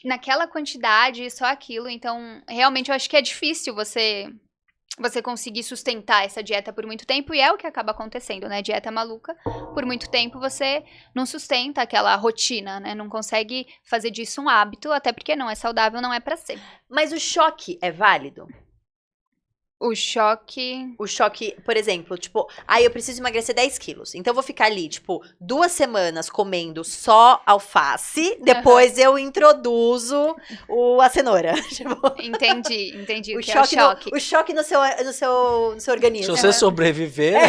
naquela quantidade, só aquilo. Então, realmente eu acho que é difícil você conseguir sustentar essa dieta por muito tempo, e é o que acaba acontecendo, né? Dieta maluca, por muito tempo você não sustenta aquela rotina, né? Não consegue fazer disso um hábito, até porque não é saudável, não é pra ser. Mas o choque é válido? O choque, por exemplo, tipo, eu preciso emagrecer 10 quilos. Então eu vou ficar ali, tipo, 2 semanas comendo só alface, depois eu introduzo a cenoura. Tipo, entendi o que choque é o choque. o choque no seu organismo. Se você sobreviver,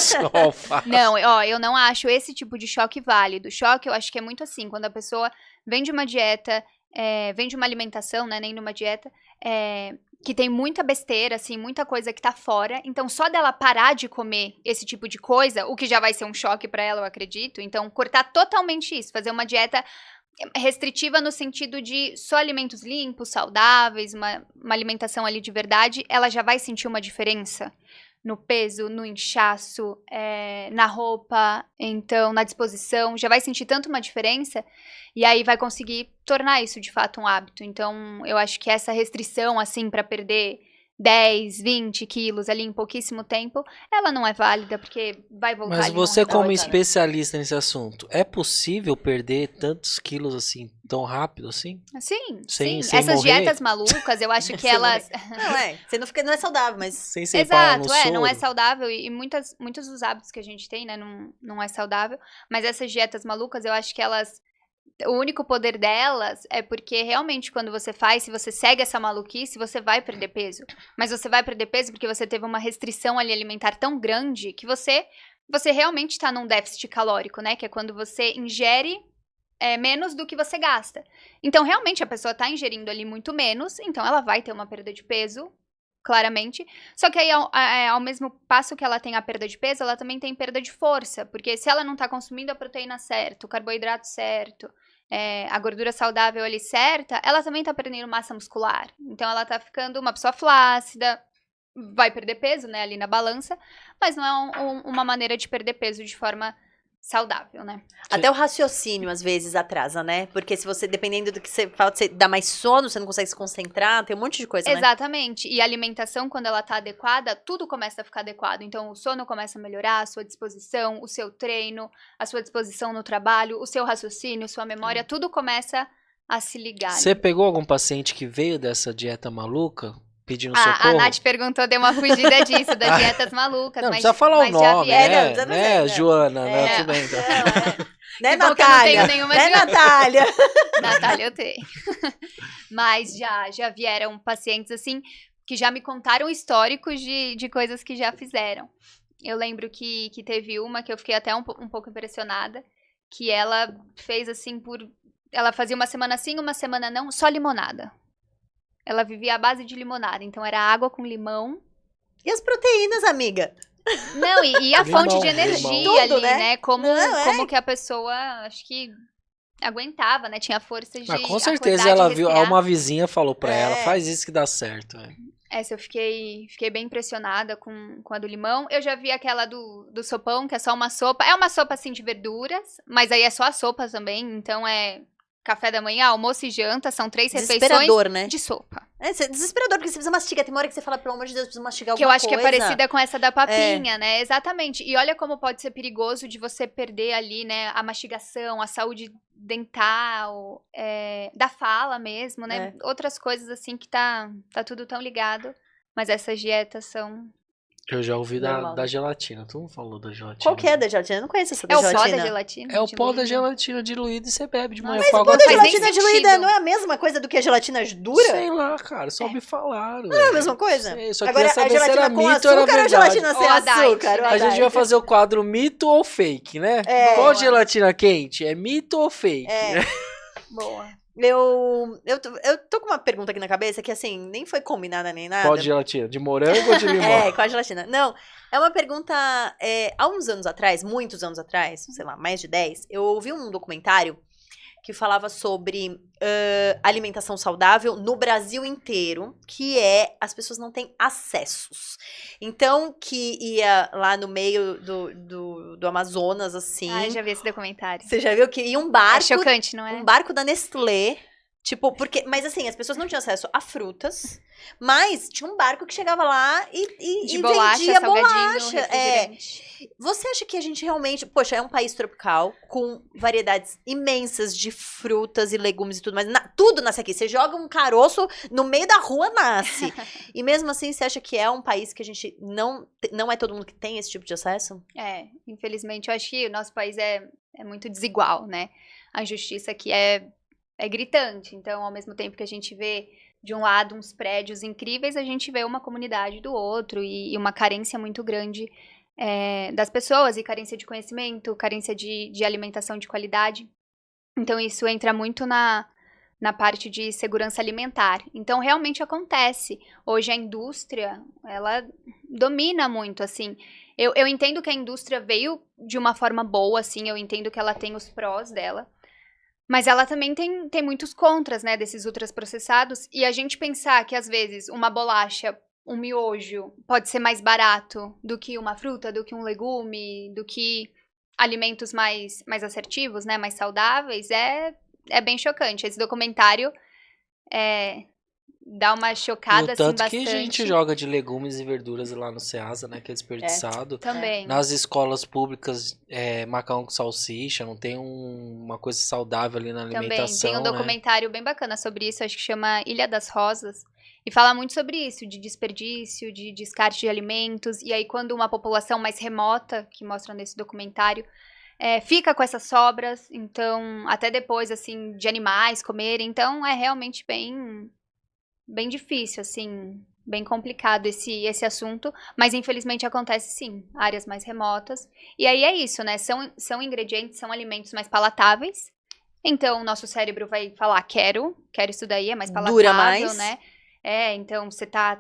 só alface. Não, eu não acho esse tipo de choque válido. Choque eu acho que é muito assim, quando a pessoa vem de uma dieta, vem de uma alimentação, né, nem de uma dieta, que tem muita besteira, assim, muita coisa que tá fora. Então, só dela parar de comer esse tipo de coisa, o que já vai ser um choque pra ela, eu acredito. Então, cortar totalmente isso, fazer uma dieta restritiva no sentido de só alimentos limpos, saudáveis, uma alimentação ali de verdade, ela já vai sentir uma diferença no peso, no inchaço, na roupa, então na disposição, já vai sentir tanto uma diferença e aí vai conseguir tornar isso de fato um hábito. Então eu acho que essa restrição assim para perder 10, 20 quilos ali em pouquíssimo tempo, ela não é válida, porque vai voltar Mas ali você, num como redor, né? especialista nesse assunto, é possível perder tantos quilos assim, tão rápido assim? Sim, Sem essas morrer? dietas malucas, eu acho que Sem elas... Não, você não é saudável, mas... Sem ser parar no Exato, não é soro? saudável e muitos dos hábitos que a gente tem, né, não é saudável, mas essas dietas malucas, eu acho que elas, o único poder delas é porque realmente quando você faz, se você segue essa maluquice, você vai perder peso, mas você vai perder peso porque você teve uma restrição ali alimentar tão grande que você realmente tá num déficit calórico, né, que é quando você ingere menos do que você gasta. Então, realmente, a pessoa tá ingerindo ali muito menos, então ela vai ter uma perda de peso, claramente. Só que aí, ao mesmo passo que ela tem a perda de peso, ela também tem perda de força, porque se ela não tá consumindo a proteína certa, o carboidrato certo, a gordura saudável ali certa, ela também tá perdendo massa muscular. Então, ela tá ficando uma pessoa flácida, vai perder peso, né, ali na balança, mas não é uma maneira de perder peso de forma saudável, né? Até o raciocínio, às vezes, atrasa, né? Porque se você, dependendo do que você fala, você dá mais sono, você não consegue se concentrar, tem um monte de coisa, né? Exatamente. E a alimentação, quando ela tá adequada, tudo começa a ficar adequado. Então, o sono começa a melhorar, a sua disposição, o seu treino, a sua disposição no trabalho, o seu raciocínio, sua memória, tudo começa a se ligar. Você pegou algum paciente que veio dessa dieta maluca? Pedindo A socorro? Nath perguntou, deu uma fugida disso, das dietas malucas. Não, mas, precisa falar o mas já nome, vieram. né? não, precisa Né, dizer, Joana? Né? É. Tudo bem, então. Né, Que bom que eu não tenho Natália? nenhuma Né, de- Natália? Natália, eu tenho. Mas já vieram pacientes, assim, que já me contaram históricos de coisas que já fizeram. Eu lembro que teve uma que eu fiquei até um pouco impressionada, que ela fez, assim, ela fazia uma semana sim, uma semana não, só limonada. Ela vivia à base de limonada, então era água com limão. E as proteínas, amiga? Não, e a Limão, fonte de limão. energia Tudo, ali, né? né? Como Não, que a pessoa, acho que aguentava, né? Tinha força de Com certeza acordar, de ela viu, respirar. uma vizinha falou pra É. ela, faz isso que dá certo. Essa eu fiquei bem impressionada com a do limão. Eu já vi aquela do sopão, que é só uma sopa. É uma sopa, assim, de verduras, mas aí é só a sopa também. Então é café da manhã, almoço e janta. São 3 refeições Desesperador, né? de sopa. É desesperador, porque você precisa mastigar. Tem uma hora que você fala, pelo amor de Deus, eu preciso mastigar Que eu alguma acho coisa. que é parecida com essa da papinha, né? Exatamente. E olha como pode ser perigoso de você perder ali, né? A mastigação, a saúde dental, da fala mesmo, né? Outras coisas assim que tá tudo tão ligado. Mas essas dietas são... Eu já ouvi Normal, da né? gelatina. Tu não falou da gelatina? Qual que é da gelatina? Eu não conheço essa da É o pó gelatina. da gelatina? É o pó da diluído? gelatina diluída e você bebe de manhã Mas com o água Pó da Não faz nem gelatina sentido. diluída não é a mesma coisa do que a gelatina dura? Sei lá, cara, só me falaram. Não é a mesma coisa? Sei, só Agora, queria a saber se era gelatina com mito ou era açúcar ou a verdade. gelatina sem Ou a diet, açúcar? né? A gente vai fazer o quadro mito ou fake, né? É. Qual Boa. gelatina quente? É mito ou fake? É. Boa. Eu tô com uma pergunta aqui na cabeça que, assim, nem foi combinada nem nada. Qual gelatina? De morango ou de limão? É, com a gelatina. Não, é uma pergunta... há uns anos atrás, muitos anos atrás, sei lá, mais de 10, eu ouvi um documentário que falava sobre alimentação saudável no Brasil inteiro, que as pessoas não têm acessos. Então, que ia lá no meio do Amazonas, assim... Ah, já vi esse documentário. Você já viu que ia um barco... É chocante, não é? Um barco da Nestlé, tipo, mas assim, as pessoas não tinham acesso a frutas, mas tinha um barco que chegava lá e De bolacha, vendia salgadinho, bolacha. refrigerante. Você acha que a gente realmente, poxa, é um país tropical, com variedades imensas de frutas e legumes e tudo, mas tudo nasce aqui. Você joga um caroço no meio da rua, nasce. E mesmo assim, você acha que é um país que a gente não é todo mundo que tem esse tipo de acesso? Infelizmente, eu acho que o nosso país é muito desigual, né? A injustiça aqui é gritante. Então, ao mesmo tempo que a gente vê, de um lado, uns prédios incríveis, a gente vê uma comunidade do outro e uma carência muito grande das pessoas, e carência de conhecimento, carência de alimentação de qualidade. Então, isso entra muito na parte de segurança alimentar. Então, realmente acontece. Hoje, a indústria, ela domina muito, assim. Eu entendo que a indústria veio de uma forma boa, assim, eu entendo que ela tem os prós dela, Mas ela também tem muitos contras, né, desses ultraprocessados. E a gente pensar que, às vezes, uma bolacha, um miojo, pode ser mais barato do que uma fruta, do que um legume, do que alimentos mais assertivos, né, mais saudáveis, é bem chocante. Esse documentário dá uma E chocada, o assim, tanto que a gente bastante. joga de legumes e verduras lá no Ceasa, né? Que é desperdiçado. Também. Nas escolas públicas, macarrão com salsicha, não tem uma coisa saudável ali na Também. alimentação, Tem um né? documentário bem bacana sobre isso, acho que chama Ilha das Rosas. E fala muito sobre isso, de desperdício, de descarte de alimentos. E aí, quando uma população mais remota, que mostra nesse documentário, fica com essas sobras, então, até depois, assim, de animais comerem. Então, é realmente bem difícil, assim, bem complicado esse assunto. Mas, infelizmente, acontece sim, áreas mais remotas. E aí é isso, né? São ingredientes, são alimentos mais palatáveis. Então, o nosso cérebro vai falar, quero isso daí, é mais palatável, Dura mais. né? Então você tá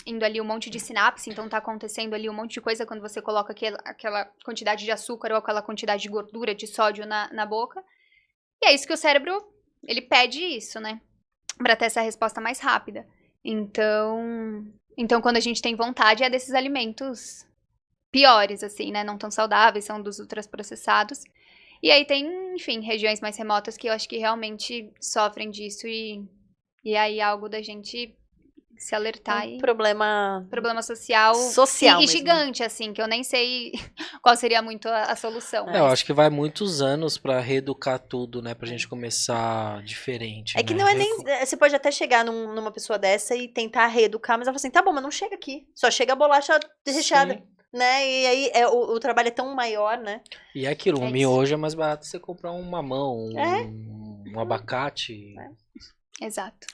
indo ali um monte de sinapse, então tá acontecendo ali um monte de coisa quando você coloca aquela quantidade de açúcar ou aquela quantidade de gordura, de sódio na boca. E é isso que o cérebro, ele pede isso, né? Pra ter essa resposta mais rápida. Então quando a gente tem vontade, é desses alimentos piores, assim, né? Não tão saudáveis, são dos ultraprocessados. E aí tem, enfim, regiões mais remotas que eu acho que realmente sofrem disso e aí algo da gente se alertar Um problema social social e mesmo. gigante, assim, que eu nem sei qual seria muito a solução. Eu acho que vai muitos anos pra reeducar tudo, né? Pra gente começar diferente, É que né? não é nem... Você pode até chegar numa pessoa dessa e tentar reeducar, mas ela fala assim, tá bom, mas não chega aqui. Só chega a bolacha recheada. Sim. Né? E aí o trabalho é tão maior, né? E é aquilo, É um isso. miojo é mais barato você comprar um mamão, um abacate. Exato.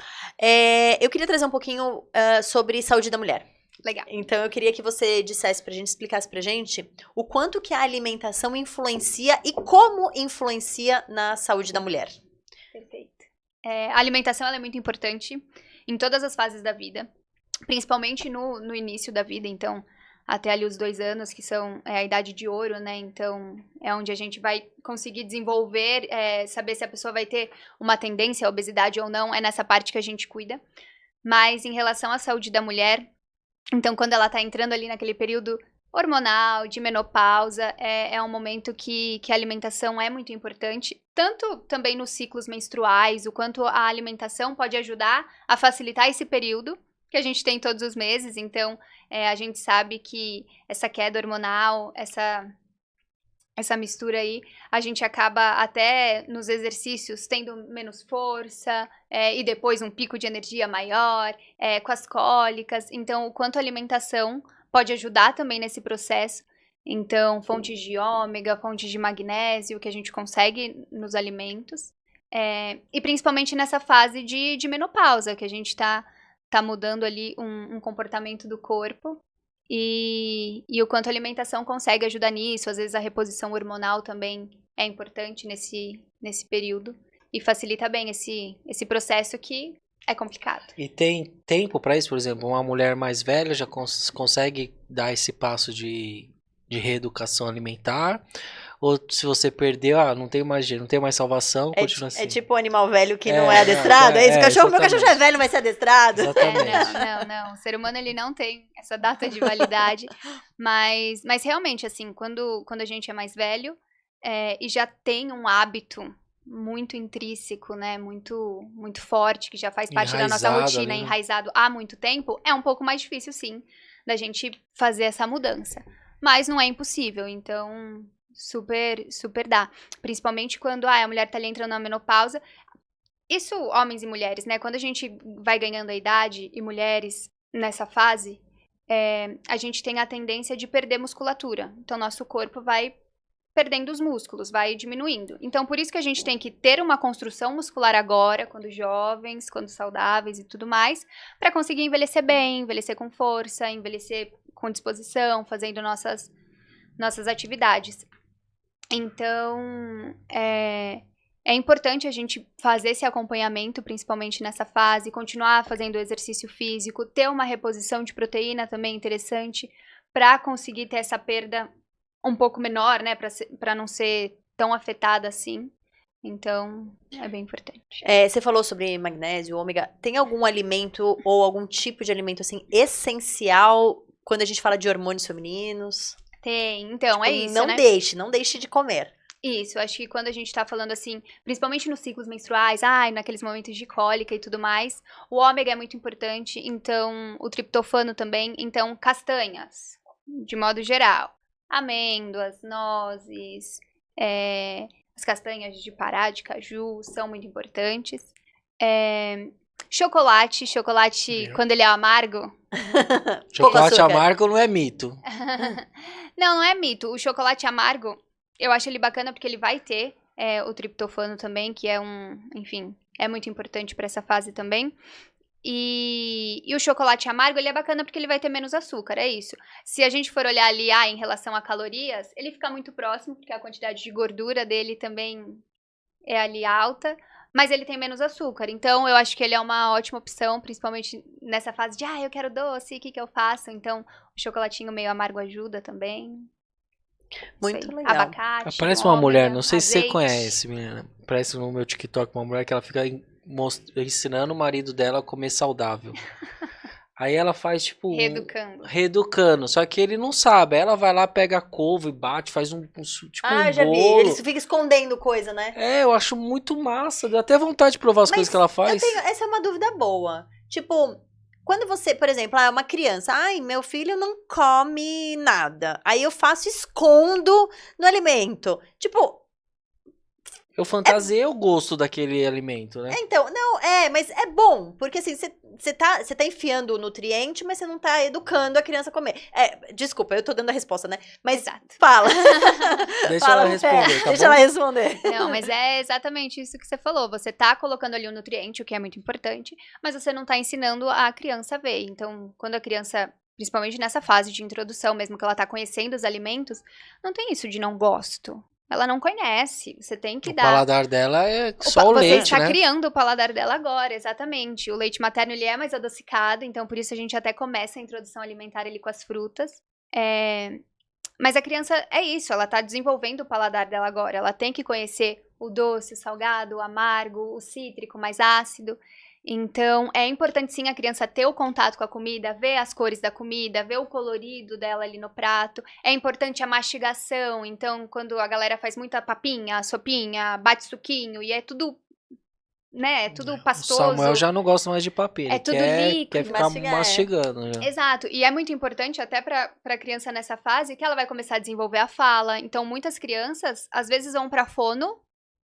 Eu queria trazer um pouquinho sobre saúde da mulher. Legal. Então, eu queria que você dissesse pra gente, explicasse pra gente o quanto que a alimentação influencia e como influencia na saúde da mulher. Perfeito. A alimentação ela é muito importante em todas as fases da vida, principalmente no início da vida, então até ali os 2 anos, que são a idade de ouro, né? Então é onde a gente vai conseguir desenvolver, saber se a pessoa vai ter uma tendência à obesidade ou não, é nessa parte que a gente cuida. Mas em relação à saúde da mulher, então quando ela tá entrando ali naquele período hormonal, de menopausa, é um momento que a alimentação é muito importante, tanto também nos ciclos menstruais, o quanto a alimentação pode ajudar a facilitar esse período que a gente tem todos os meses. Então, a gente sabe que essa queda hormonal, essa mistura aí, a gente acaba até nos exercícios tendo menos força, e depois um pico de energia maior, com as cólicas. Então, o quanto a alimentação pode ajudar também nesse processo. Então, fontes de ômega, fontes de magnésio que a gente consegue nos alimentos. E principalmente nessa fase de menopausa, que a gente tá mudando ali um comportamento do corpo. E o quanto a alimentação consegue ajudar nisso. Às vezes a reposição hormonal também é importante nesse período. E facilita bem esse processo que é complicado. E tem tempo pra isso? Por exemplo, uma mulher mais velha já consegue dar esse passo de reeducação alimentar? Ou se você perdeu, não tem mais jeito, não tem mais salvação, continua assim. É tipo um animal velho que não é adestrado. É isso, meu cachorro já é velho, mas é adestrado. Exatamente. Não. O ser humano, ele não tem essa data de validade. mas realmente, assim, quando a gente é mais velho e já tem um hábito muito intrínseco, né, muito forte, que já faz parte da nossa rotina, ali, né? enraizado há muito tempo, é um pouco mais difícil, sim, da gente fazer essa mudança. Mas não é impossível, então super dá. Principalmente quando a mulher tá ali entrando na menopausa. Isso, homens e mulheres, né? Quando a gente vai ganhando a idade, e mulheres nessa fase, a gente tem a tendência de perder musculatura. Então, nosso corpo vai perdendo os músculos, vai diminuindo. Então, por isso que a gente tem que ter uma construção muscular agora, quando jovens, quando saudáveis e tudo mais, para conseguir envelhecer bem, envelhecer com força, envelhecer com disposição, fazendo nossas atividades. Então, é importante a gente fazer esse acompanhamento, principalmente nessa fase, continuar fazendo exercício físico, ter uma reposição de proteína também interessante, para conseguir ter essa perda um pouco menor, né, para não ser tão afetada assim. Então, é bem importante. Você falou sobre magnésio, ômega. Tem algum alimento ou algum tipo de alimento, assim, essencial quando a gente fala de hormônios femininos? Tem, então, é isso, Não né? não deixe de comer. Isso, acho que quando a gente tá falando assim, principalmente nos ciclos menstruais, naqueles momentos de cólica e tudo mais, o ômega é muito importante, então, o triptofano também, então, castanhas, de modo geral. Amêndoas, nozes, as castanhas de pará, de caju, são muito importantes. Chocolate, quando ele é amargo. Chocolate açúcar. amargo não é mito. Não é mito. O chocolate amargo, eu acho ele bacana porque ele vai ter o triptofano também, que é enfim, é muito importante para essa fase também. E o chocolate amargo, ele é bacana porque ele vai ter menos açúcar, é isso. Se a gente for olhar ali, em relação a calorias, ele fica muito próximo, porque a quantidade de gordura dele também é ali alta, mas ele tem menos açúcar. Então, eu acho que ele é uma ótima opção, principalmente nessa fase de, eu quero doce, o que eu faço? Então, o chocolatinho meio amargo ajuda também. Muito legal. Abacate, Parece uma ômega, mulher, não sei se você azeite. conhece, menina. Parece no meu TikTok uma mulher que ela fica ensinando o marido dela a comer saudável. Aí ela faz, tipo... Reeducando. Só que ele não sabe. Aí ela vai lá, pega a couve e bate, faz um já bolo. vi. Ele fica escondendo coisa, né? Eu acho muito massa. Deu até vontade de provar as coisas que ela faz. Essa é uma dúvida boa. Tipo, quando você, por exemplo, uma criança, meu filho não come nada. Aí eu escondo no alimento. Tipo... Eu fantasiei o gosto daquele alimento, né? Então, mas é bom, porque assim, você tá enfiando o nutriente, mas você não tá educando a criança a comer. Desculpa, eu tô dando a resposta, né? Mas Exato. fala. Deixa ela responder, tá Deixa bom? ela responder. Não, mas é exatamente isso que você falou. Você tá colocando ali o nutriente, o que é muito importante, mas você não tá ensinando a criança a ver. Então, quando a criança, principalmente nessa fase de introdução, mesmo que ela tá conhecendo os alimentos, não tem isso de não gosto. Ela não conhece, você tem que dar... O paladar dela é só o leite, Você está né? criando o paladar dela agora, exatamente. O leite materno, ele é mais adocicado, então por isso a gente até começa a introdução alimentar ali com as frutas. Mas a criança é isso, ela tá desenvolvendo o paladar dela agora. Ela tem que conhecer o doce, o salgado, o amargo, o cítrico, mais ácido. Então, é importante sim a criança ter o contato com a comida, ver as cores da comida, ver o colorido dela ali no prato. É importante a mastigação, então quando a galera faz muita papinha, sopinha, bate suquinho e é tudo, né, é tudo pastoso. O Samuel já não gosta mais de papinha, é tudo líquido. Quer ficar mastigando. Já. Exato, e é muito importante até pra criança nessa fase que ela vai começar a desenvolver a fala. Então, muitas crianças, às vezes, vão pra fono,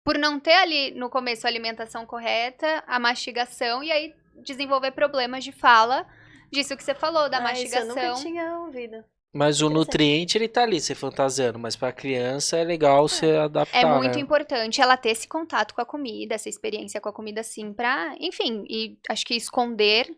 por não ter ali no começo a alimentação correta, a mastigação, e aí desenvolver problemas de fala, disso que você falou, da mastigação. Isso eu nunca tinha ouvido. Mas o nutriente, ele tá ali, você fantasiando, mas pra criança é legal você adaptar, É muito né? importante ela ter esse contato com a comida, essa experiência com a comida, assim, pra, enfim, e acho que esconder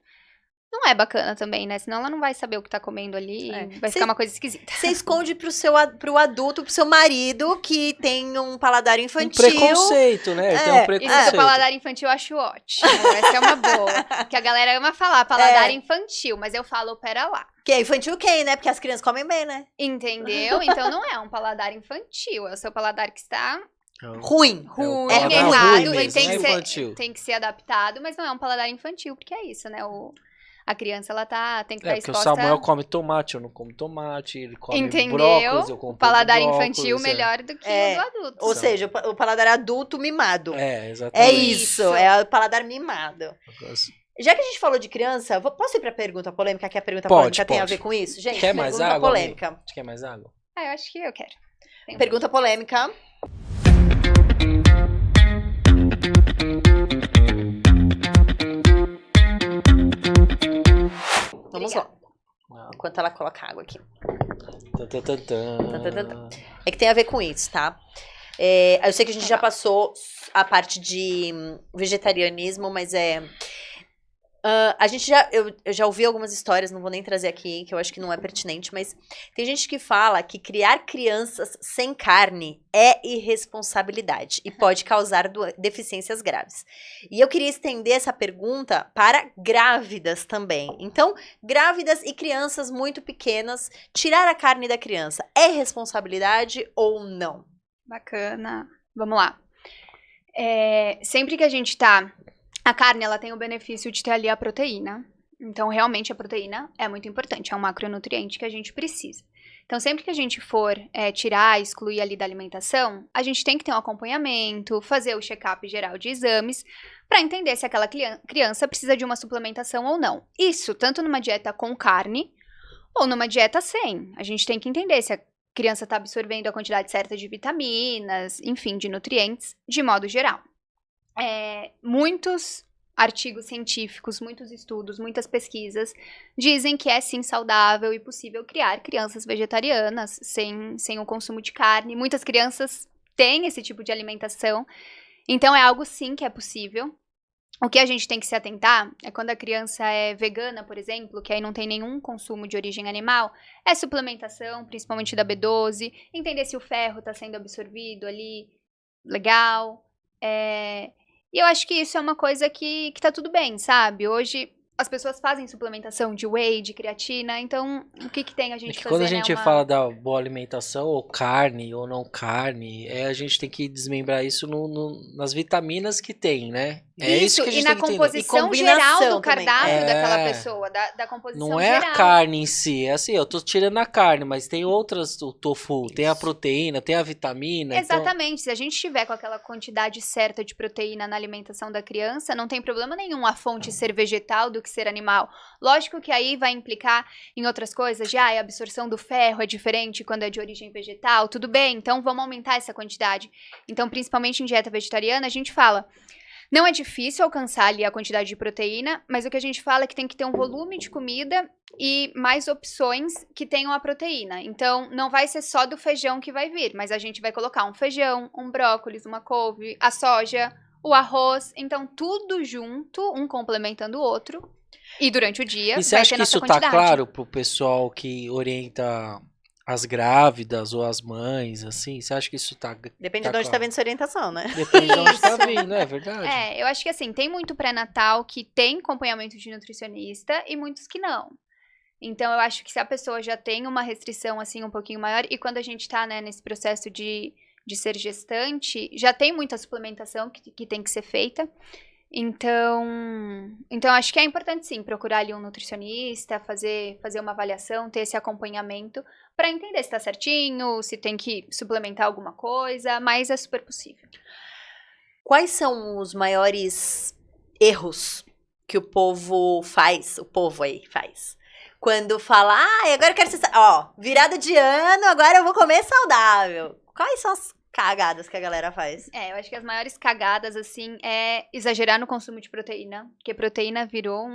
não é bacana também, né? Senão ela não vai saber o que tá comendo ali e vai ficar uma coisa esquisita. Você esconde pro adulto, pro seu marido, que tem um paladar infantil. Um preconceito, né? Tem um preconceito. Isso do paladar infantil eu acho ótimo. Essa é uma boa. Que a galera ama falar, paladar infantil, mas eu falo, pera lá. Que é infantil quem, né? Porque as crianças comem bem, né? Entendeu? Então não é um paladar infantil, é o seu paladar que está... Ruim. Errado, ruim e tem que ser adaptado, mas não é um paladar infantil, porque é isso, né? A criança, ela tem que estar exposta... Porque o Samuel come tomate, eu não como tomate, ele come Entendeu? brócolis, eu como o paladar brócolis, infantil melhor do que o do adulto. Ou seja, o paladar adulto mimado. Exatamente. É isso, é o paladar mimado. Já que a gente falou de criança, posso ir pra pergunta polêmica, que a pergunta polêmica tem a ver com isso? Gente, quer mais pergunta água, polêmica. Amigo? Quer mais água? Eu acho que eu quero. Pergunta polêmica. Vamos lá. Enquanto ela coloca água aqui. É que tem a ver com isso, tá? Eu sei que a gente já passou a parte de vegetarianismo, mas a gente eu já ouvi algumas histórias, não vou nem trazer aqui, que eu acho que não é pertinente, mas tem gente que fala que criar crianças sem carne é irresponsabilidade e pode causar deficiências graves. E eu queria estender essa pergunta para grávidas também. Então, grávidas e crianças muito pequenas, tirar a carne da criança é responsabilidade ou não? Bacana. Vamos lá. Sempre que a gente tá... A carne, ela tem o benefício de ter ali a proteína. Então, realmente, a proteína é muito importante. É um macronutriente que a gente precisa. Então, sempre que a gente for tirar, excluir ali da alimentação, a gente tem que ter um acompanhamento, fazer o check-up geral de exames, para entender se aquela criança precisa de uma suplementação ou não. Isso, tanto numa dieta com carne, ou numa dieta sem. A gente tem que entender se a criança está absorvendo a quantidade certa de vitaminas, enfim, de nutrientes, de modo geral. Muitos artigos científicos, muitos estudos, muitas pesquisas dizem que é sim saudável e possível criar crianças vegetarianas sem o consumo de carne. Muitas crianças têm esse tipo de alimentação, então é algo sim que é possível. O que a gente tem que se atentar é quando a criança é vegana, por exemplo, que aí não tem nenhum consumo de origem animal, é suplementação, principalmente da B12, entender se o ferro está sendo absorvido ali, legal. E eu acho que isso é uma coisa que tá tudo bem, sabe? Hoje as pessoas fazem suplementação de whey, de creatina, então o que tem a gente fazer, quando a gente fala da boa alimentação, ou carne ou não carne, a gente tem que desmembrar isso nas vitaminas que tem, né? Isso, que a gente e na tem que composição geral do também. cardápio daquela pessoa, da composição não é geral. a carne em si, é assim, eu tô tirando a carne, mas tem outras, o tofu, tem a proteína, tem a vitamina. Exatamente, se a gente tiver com aquela quantidade certa de proteína na alimentação da criança, não tem problema nenhum a fonte ser vegetal do que ser animal. Lógico que aí vai implicar em outras coisas, a absorção do ferro é diferente quando é de origem vegetal, tudo bem, então vamos aumentar essa quantidade. Então, principalmente em dieta vegetariana, a gente fala... Não é difícil alcançar ali a quantidade de proteína, mas o que a gente fala é que tem que ter um volume de comida e mais opções que tenham a proteína. Então, não vai ser só do feijão que vai vir, mas a gente vai colocar um feijão, um brócolis, uma couve, a soja, o arroz. Então, tudo junto, um complementando o outro. E durante o dia E você vai acha ter que nossa isso quantidade. tá claro pro pessoal que orienta as grávidas ou as mães, assim? Você acha que isso tá... Depende de onde tá vindo essa orientação, né? Depende de onde tá vindo, é verdade. Eu acho que assim, tem muito pré-natal que tem acompanhamento de nutricionista e muitos que não. Então, eu acho que se a pessoa já tem uma restrição, assim, um pouquinho maior, e quando a gente tá, né, nesse processo de ser gestante, já tem muita suplementação que tem que ser feita. Então, acho que é importante, sim, procurar ali um nutricionista, fazer uma avaliação, ter esse acompanhamento, para entender se tá certinho, se tem que suplementar alguma coisa, mas é super possível. Quais são os maiores erros que o povo faz, quando fala, agora eu quero ser... virada de ano, agora eu vou comer saudável. Quais são as cagadas que a galera faz? Eu acho que as maiores cagadas, assim, é exagerar no consumo de proteína, porque proteína virou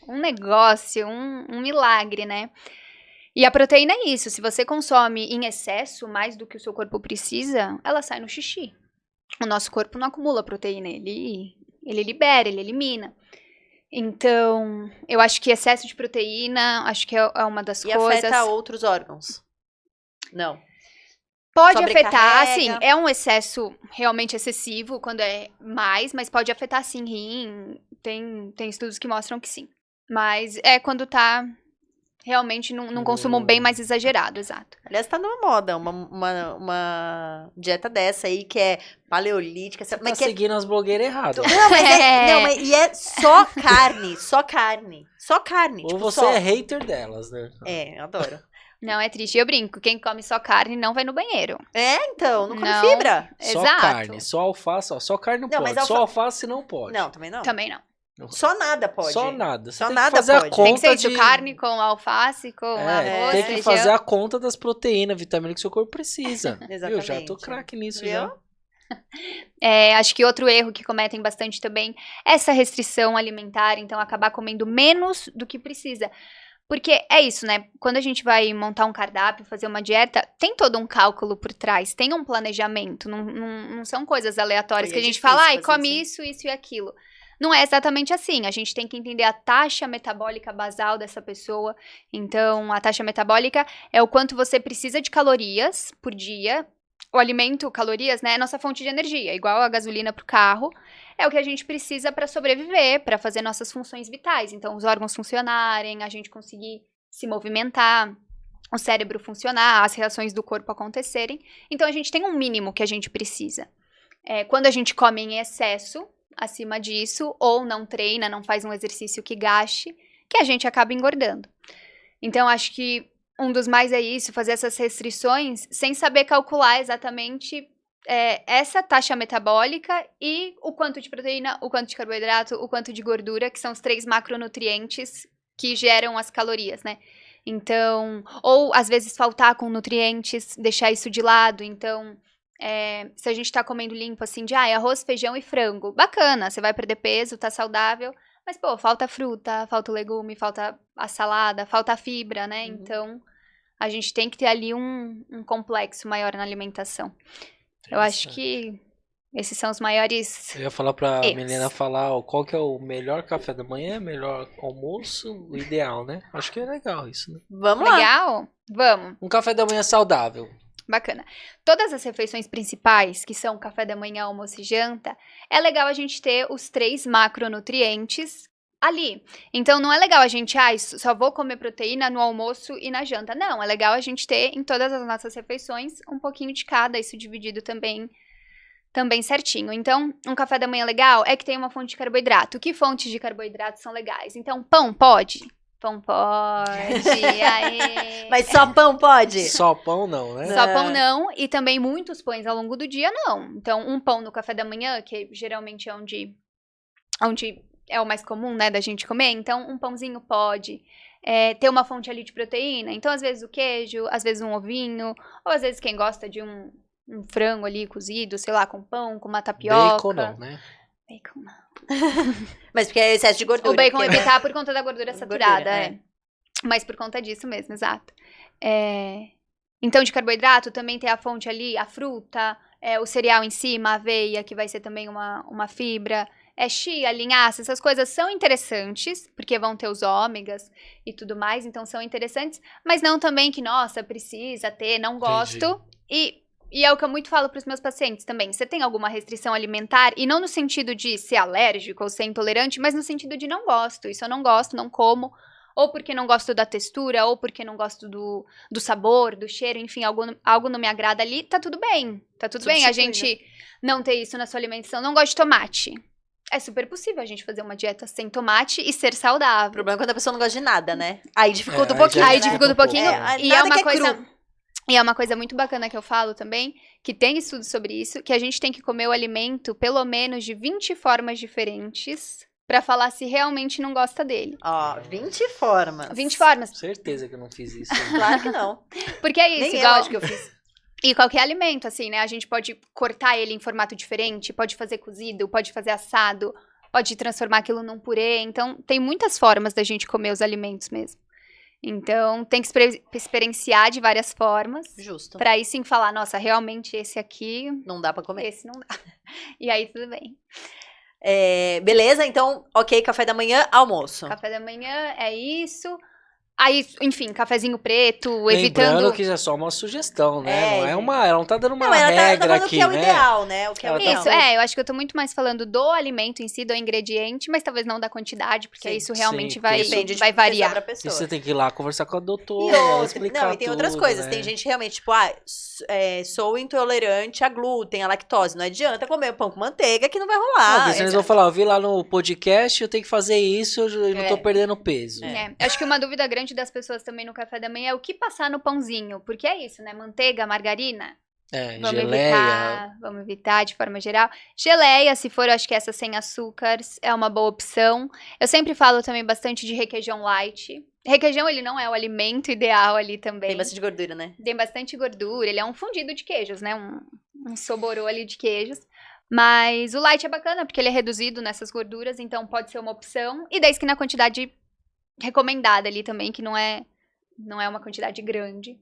um negócio, um milagre, né? E a proteína é isso, se você consome em excesso, mais do que o seu corpo precisa, ela sai no xixi. O nosso corpo não acumula proteína, ele libera, ele elimina. Então, eu acho que excesso de proteína, acho que é uma das coisas... E afeta outros órgãos? Não. Pode afetar, assim, é um excesso realmente excessivo quando é mais, mas pode afetar, sim, rim. Tem estudos que mostram que sim. Mas é quando tá realmente num consumo bem mais exagerado, exato. Aliás, tá numa moda uma dieta dessa aí que é paleolítica. Você tá seguindo as blogueiras erradas. Não, mas e é só carne, só carne. Só carne. Ou tipo, você é hater delas, né? Eu adoro. Não, é triste. Eu brinco, quem come só carne não vai no banheiro. Então, não come fibra. Só Exato. carne, só alface, só carne não pode. Mas só alface não pode. Não, também não. Também não. Só nada pode. Só nada. Você Só tem nada que fazer pode. a conta Tem que ser isso, de... carne com alface, com arroz, tem que feijão. fazer a conta das proteínas, vitamina que seu corpo precisa. Exatamente. Eu já tô craque nisso, Viu? já. Acho que outro erro que cometem bastante também é essa restrição alimentar, então acabar comendo menos do que precisa. Porque é isso, né? Quando a gente vai montar um cardápio, fazer uma dieta, tem todo um cálculo por trás, tem um planejamento, não são coisas aleatórias que a gente fala, come isso e aquilo. Não é exatamente assim, a gente tem que entender a taxa metabólica basal dessa pessoa. Então, a taxa metabólica é o quanto você precisa de calorias por dia. O alimento, calorias, né, é nossa fonte de energia, igual a gasolina para o carro. É o que a gente precisa para sobreviver, para fazer nossas funções vitais. Então, os órgãos funcionarem, a gente conseguir se movimentar, o cérebro funcionar, as reações do corpo acontecerem. Então, a gente tem um mínimo que a gente precisa. quando a gente come em excesso, acima disso, ou não treina, não faz um exercício que gaste, que a gente acaba engordando. Então, acho que um dos mais é isso, fazer essas restrições sem saber calcular exatamente essa taxa metabólica e o quanto de proteína, o quanto de carboidrato, o quanto de gordura, que são os 3 macronutrientes que geram as calorias, né? Então, ou às vezes faltar com nutrientes, deixar isso de lado. Então, se a gente tá comendo limpo, assim, de arroz, feijão e frango, bacana, você vai perder peso, tá saudável, mas, pô, falta fruta, falta o legume, falta a salada, falta a fibra, né? Então, a gente tem que ter ali um complexo maior na alimentação. Eu acho que esses são os maiores Eu ia falar pra erros. menina falar qual que é o melhor café da manhã, melhor almoço, o ideal, né? Acho que é legal isso, né? Vamos lá. Legal? Vamos. Um café da manhã saudável. Bacana. Todas as refeições principais, que são café da manhã, almoço e janta, é legal a gente ter os 3 macronutrientes ali. Então, não é legal a gente, só vou comer proteína no almoço e na janta. Não, é legal a gente ter em todas as nossas refeições um pouquinho de cada, isso dividido também certinho. Então, um café da manhã legal é que tem uma fonte de carboidrato. Que fontes de carboidrato são legais? Então, pão pode? Pão pode, aê. Mas só pão pode? Só pão não, né? Só pão não, e também muitos pães ao longo do dia não. Então, um pão no café da manhã, que geralmente é onde é o mais comum, né, da gente comer, então um pãozinho pode. Ter uma fonte ali de proteína, então às vezes o queijo, às vezes um ovinho, ou às vezes quem gosta de um frango ali cozido, sei lá, com pão, com uma tapioca. Bacon não, né? Bacon não. Mas porque é excesso de gordura. O bacon porque, evitar por conta da gordura saturada, Gordura, Mas por conta disso mesmo, exato. Então, de carboidrato, também tem a fonte ali, a fruta, o cereal em cima, a aveia, que vai ser também uma fibra. Chia, linhaça, essas coisas são interessantes, porque vão ter os ômegas e tudo mais, então são interessantes. Mas não também que, nossa, precisa ter, não gosto. E é o que eu muito falo para os meus pacientes também. Você tem alguma restrição alimentar? E não no sentido de ser alérgico ou ser intolerante, mas no sentido de não gosto. Isso eu não gosto, não como. Ou porque não gosto da textura, ou porque não gosto do sabor, do cheiro, enfim, algo não me agrada ali, tá tudo bem. Tá tudo bem a gente não ter isso na sua alimentação. Não gosto de tomate. É super possível a gente fazer uma dieta sem tomate e ser saudável. O problema é quando a pessoa não gosta de nada, né? Aí dificulta um pouquinho. Aí né? dificulta um pouquinho. E é uma coisa... cru. E é uma coisa muito bacana que eu falo também, que tem estudos sobre isso, que a gente tem que comer o alimento pelo menos de 20 formas diferentes pra falar se realmente não gosta dele. 20 formas. 20 formas. Certeza que eu não fiz isso. Claro que não. Porque é isso, Nem igual... eu acho que eu fiz. E qualquer alimento, assim, né? A gente pode cortar ele em formato diferente, pode fazer cozido, pode fazer assado, pode transformar aquilo num purê. Então, tem muitas formas da gente comer os alimentos mesmo. Então, tem que experienciar de várias formas. Justo. Pra aí sim falar, nossa, realmente esse aqui... Não dá pra comer. Esse não dá. E aí, tudo bem. Beleza, então, ok, café da manhã, almoço. Café da manhã é isso. Aí, enfim, cafezinho preto, Lembrando evitando... que é só uma sugestão, né? Não é gente. ela não tá dando uma Não, ela regra tá falando aqui, que é o né? ideal, né? O que é o Ela tá ideal. Isso, eu acho que eu tô muito mais falando do alimento em si, do ingrediente, mas talvez não da quantidade, porque Sim. isso realmente Sim, vai, porque isso Depende de vai pessoa variar. pra E pessoa. você tem que ir lá conversar com a E doutora, ela outra, explicar não, e tem outras tudo, coisas. né? Tem gente que realmente, tipo, sou intolerante a glúten, a lactose. Não adianta comer pão com manteiga que não vai Não, rolar. porque senão eles vão falar, eu vi lá no podcast, eu tenho que fazer isso e não tô perdendo peso. Acho que uma dúvida grande das pessoas também no café da manhã é o que passar no pãozinho, porque é isso, né? Manteiga, margarina, vamos evitar de forma geral. Geleia, se for, eu acho que essa sem açúcares é uma boa opção. Eu sempre falo também bastante de requeijão light. Requeijão, ele não é o alimento ideal ali também. Tem bastante gordura, né? Tem bastante gordura, ele é um fundido de queijos, né? Um soborô ali de queijos. Mas o light é bacana, porque ele é reduzido nessas gorduras, então pode ser uma opção. E desde que na quantidade recomendada ali também, que não é uma quantidade grande.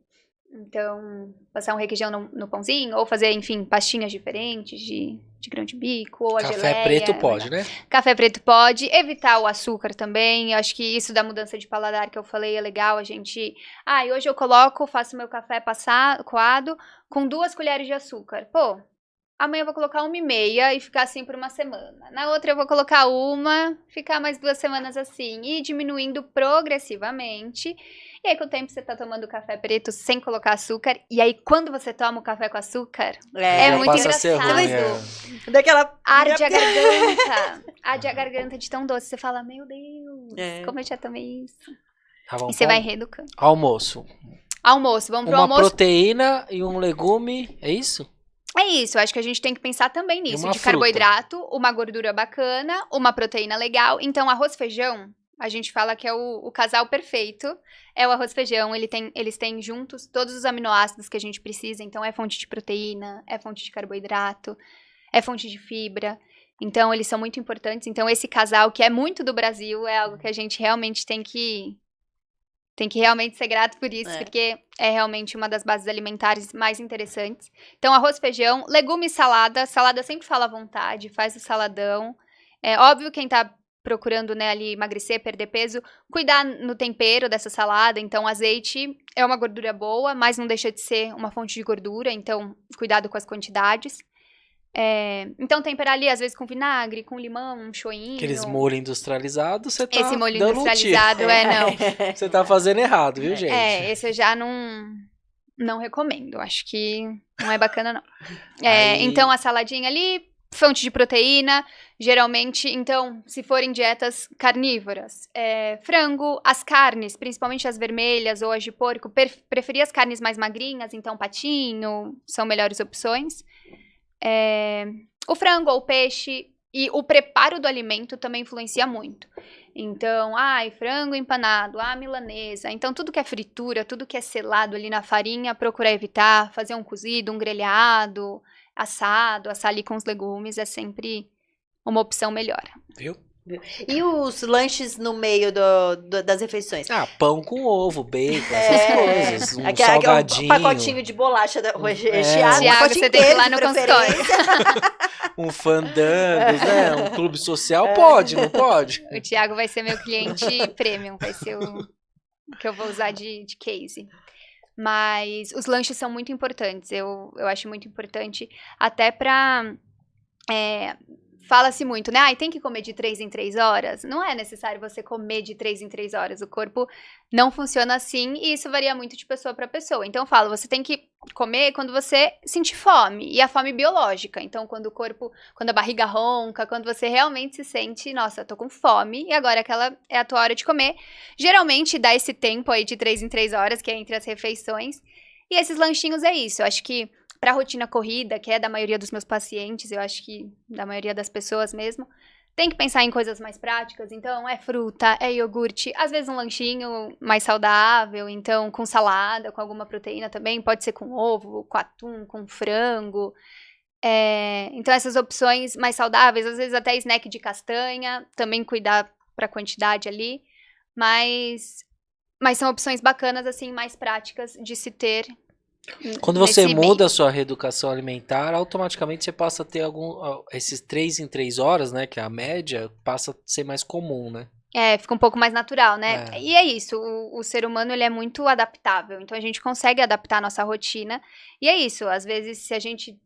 Então, passar um requeijão no pãozinho, ou fazer, enfim, pastinhas diferentes de grão de bico, ou a Café geleia. preto pode, né? Café Preto pode. Evitar o açúcar também. Eu acho que isso da mudança de paladar que eu falei é legal. A gente... e hoje eu faço meu café coado com 2 colheres de açúcar. Pô, amanhã eu vou colocar 1,5 e ficar assim por uma semana. Na outra eu vou colocar 1, ficar mais 2 semanas assim. E ir diminuindo progressivamente. E aí, com o tempo, você tá tomando café preto sem colocar açúcar. E aí, quando você toma o café com açúcar, é Já muito passa a ser engraçado. ruim, Daquela... Arde a garganta. Arde a garganta de tão doce. Você fala, meu Deus, como eu já tomei isso. Vamos E você pro vai reeducando. almoço. Almoço, vamos pro Uma almoço. proteína e um legume, é isso? É isso, eu acho que a gente tem que pensar também nisso. uma De fruta. carboidrato, uma gordura bacana, uma proteína legal. Então, arroz e feijão, a gente fala que é o casal perfeito. É o arroz e feijão, eles têm juntos todos os aminoácidos que a gente precisa. Então, é fonte de proteína, é fonte de carboidrato, é fonte de fibra. Então, eles são muito importantes. Então, esse casal, que é muito do Brasil, é algo que a gente realmente tem que realmente ser grato por isso, porque é realmente uma das bases alimentares mais interessantes. Então, arroz, feijão, legumes, salada. Salada sempre fala à vontade, faz o saladão. É óbvio, quem tá procurando, né, ali emagrecer, perder peso, cuidar no tempero dessa salada. Então, azeite é uma gordura boa, mas não deixa de ser uma fonte de gordura. Então, cuidado com as quantidades. Então, temperar ali, às vezes, com vinagre, com limão, um shoinho. Aqueles molho industrializado, você tá Esse molho dando industrializado, não. Você tá fazendo errado, viu, gente? Esse eu já não recomendo. Acho que não é bacana, não. Aí- Então, a saladinha ali, fonte de proteína. Geralmente, então, se forem dietas carnívoras, frango, as carnes, principalmente as vermelhas ou as de porco, preferir as carnes mais magrinhas, então patinho, são melhores opções. O frango ou o peixe e o preparo do alimento também influencia muito. Então, frango empanado, milanesa. Então, tudo que é fritura, tudo que é selado ali na farinha, procurar evitar. Fazer um cozido, um grelhado, assado, assar ali com os legumes é sempre uma opção melhor. Viu? E os lanches no meio das refeições? Pão com ovo, bacon, essas coisas. Um salgadinho. Um pacotinho de bolacha recheado. Tiago, você tem que ir lá no consultório. Um fandango, né? Um clube social, pode, não pode? O Tiago vai ser meu cliente premium, vai ser o que eu vou usar de case. Mas os lanches são muito importantes, eu acho muito importante, até pra... Fala-se muito, né? Tem que comer de 3 em 3 horas. Não é necessário você comer de 3 em 3 horas. O corpo não funciona assim e isso varia muito de pessoa para pessoa. Então, eu falo, você tem que comer quando você sentir fome. E a fome biológica. Então, quando a barriga ronca, quando você realmente se sente, nossa, tô com fome e agora aquela é a tua hora de comer. Geralmente, dá esse tempo aí de 3 em 3 horas, que é entre as refeições. E esses lanchinhos é isso. Eu acho que para a rotina corrida, que é da maioria dos meus pacientes, eu acho que da maioria das pessoas mesmo, tem que pensar em coisas mais práticas. Então, é fruta, é iogurte, às vezes um lanchinho mais saudável, então com salada, com alguma proteína também, pode ser com ovo, com atum, com frango. Então, essas opções mais saudáveis, às vezes até snack de castanha, também cuidar para a quantidade ali, mas são opções bacanas, assim, mais práticas de se ter. Quando você muda a sua reeducação alimentar, automaticamente você passa a ter esses 3 em 3 horas, né, que é a média, passa a ser mais comum, né? Fica um pouco mais natural, né? E é isso, o ser humano, ele é muito adaptável, então a gente consegue adaptar a nossa rotina, e é isso, às vezes se a gente,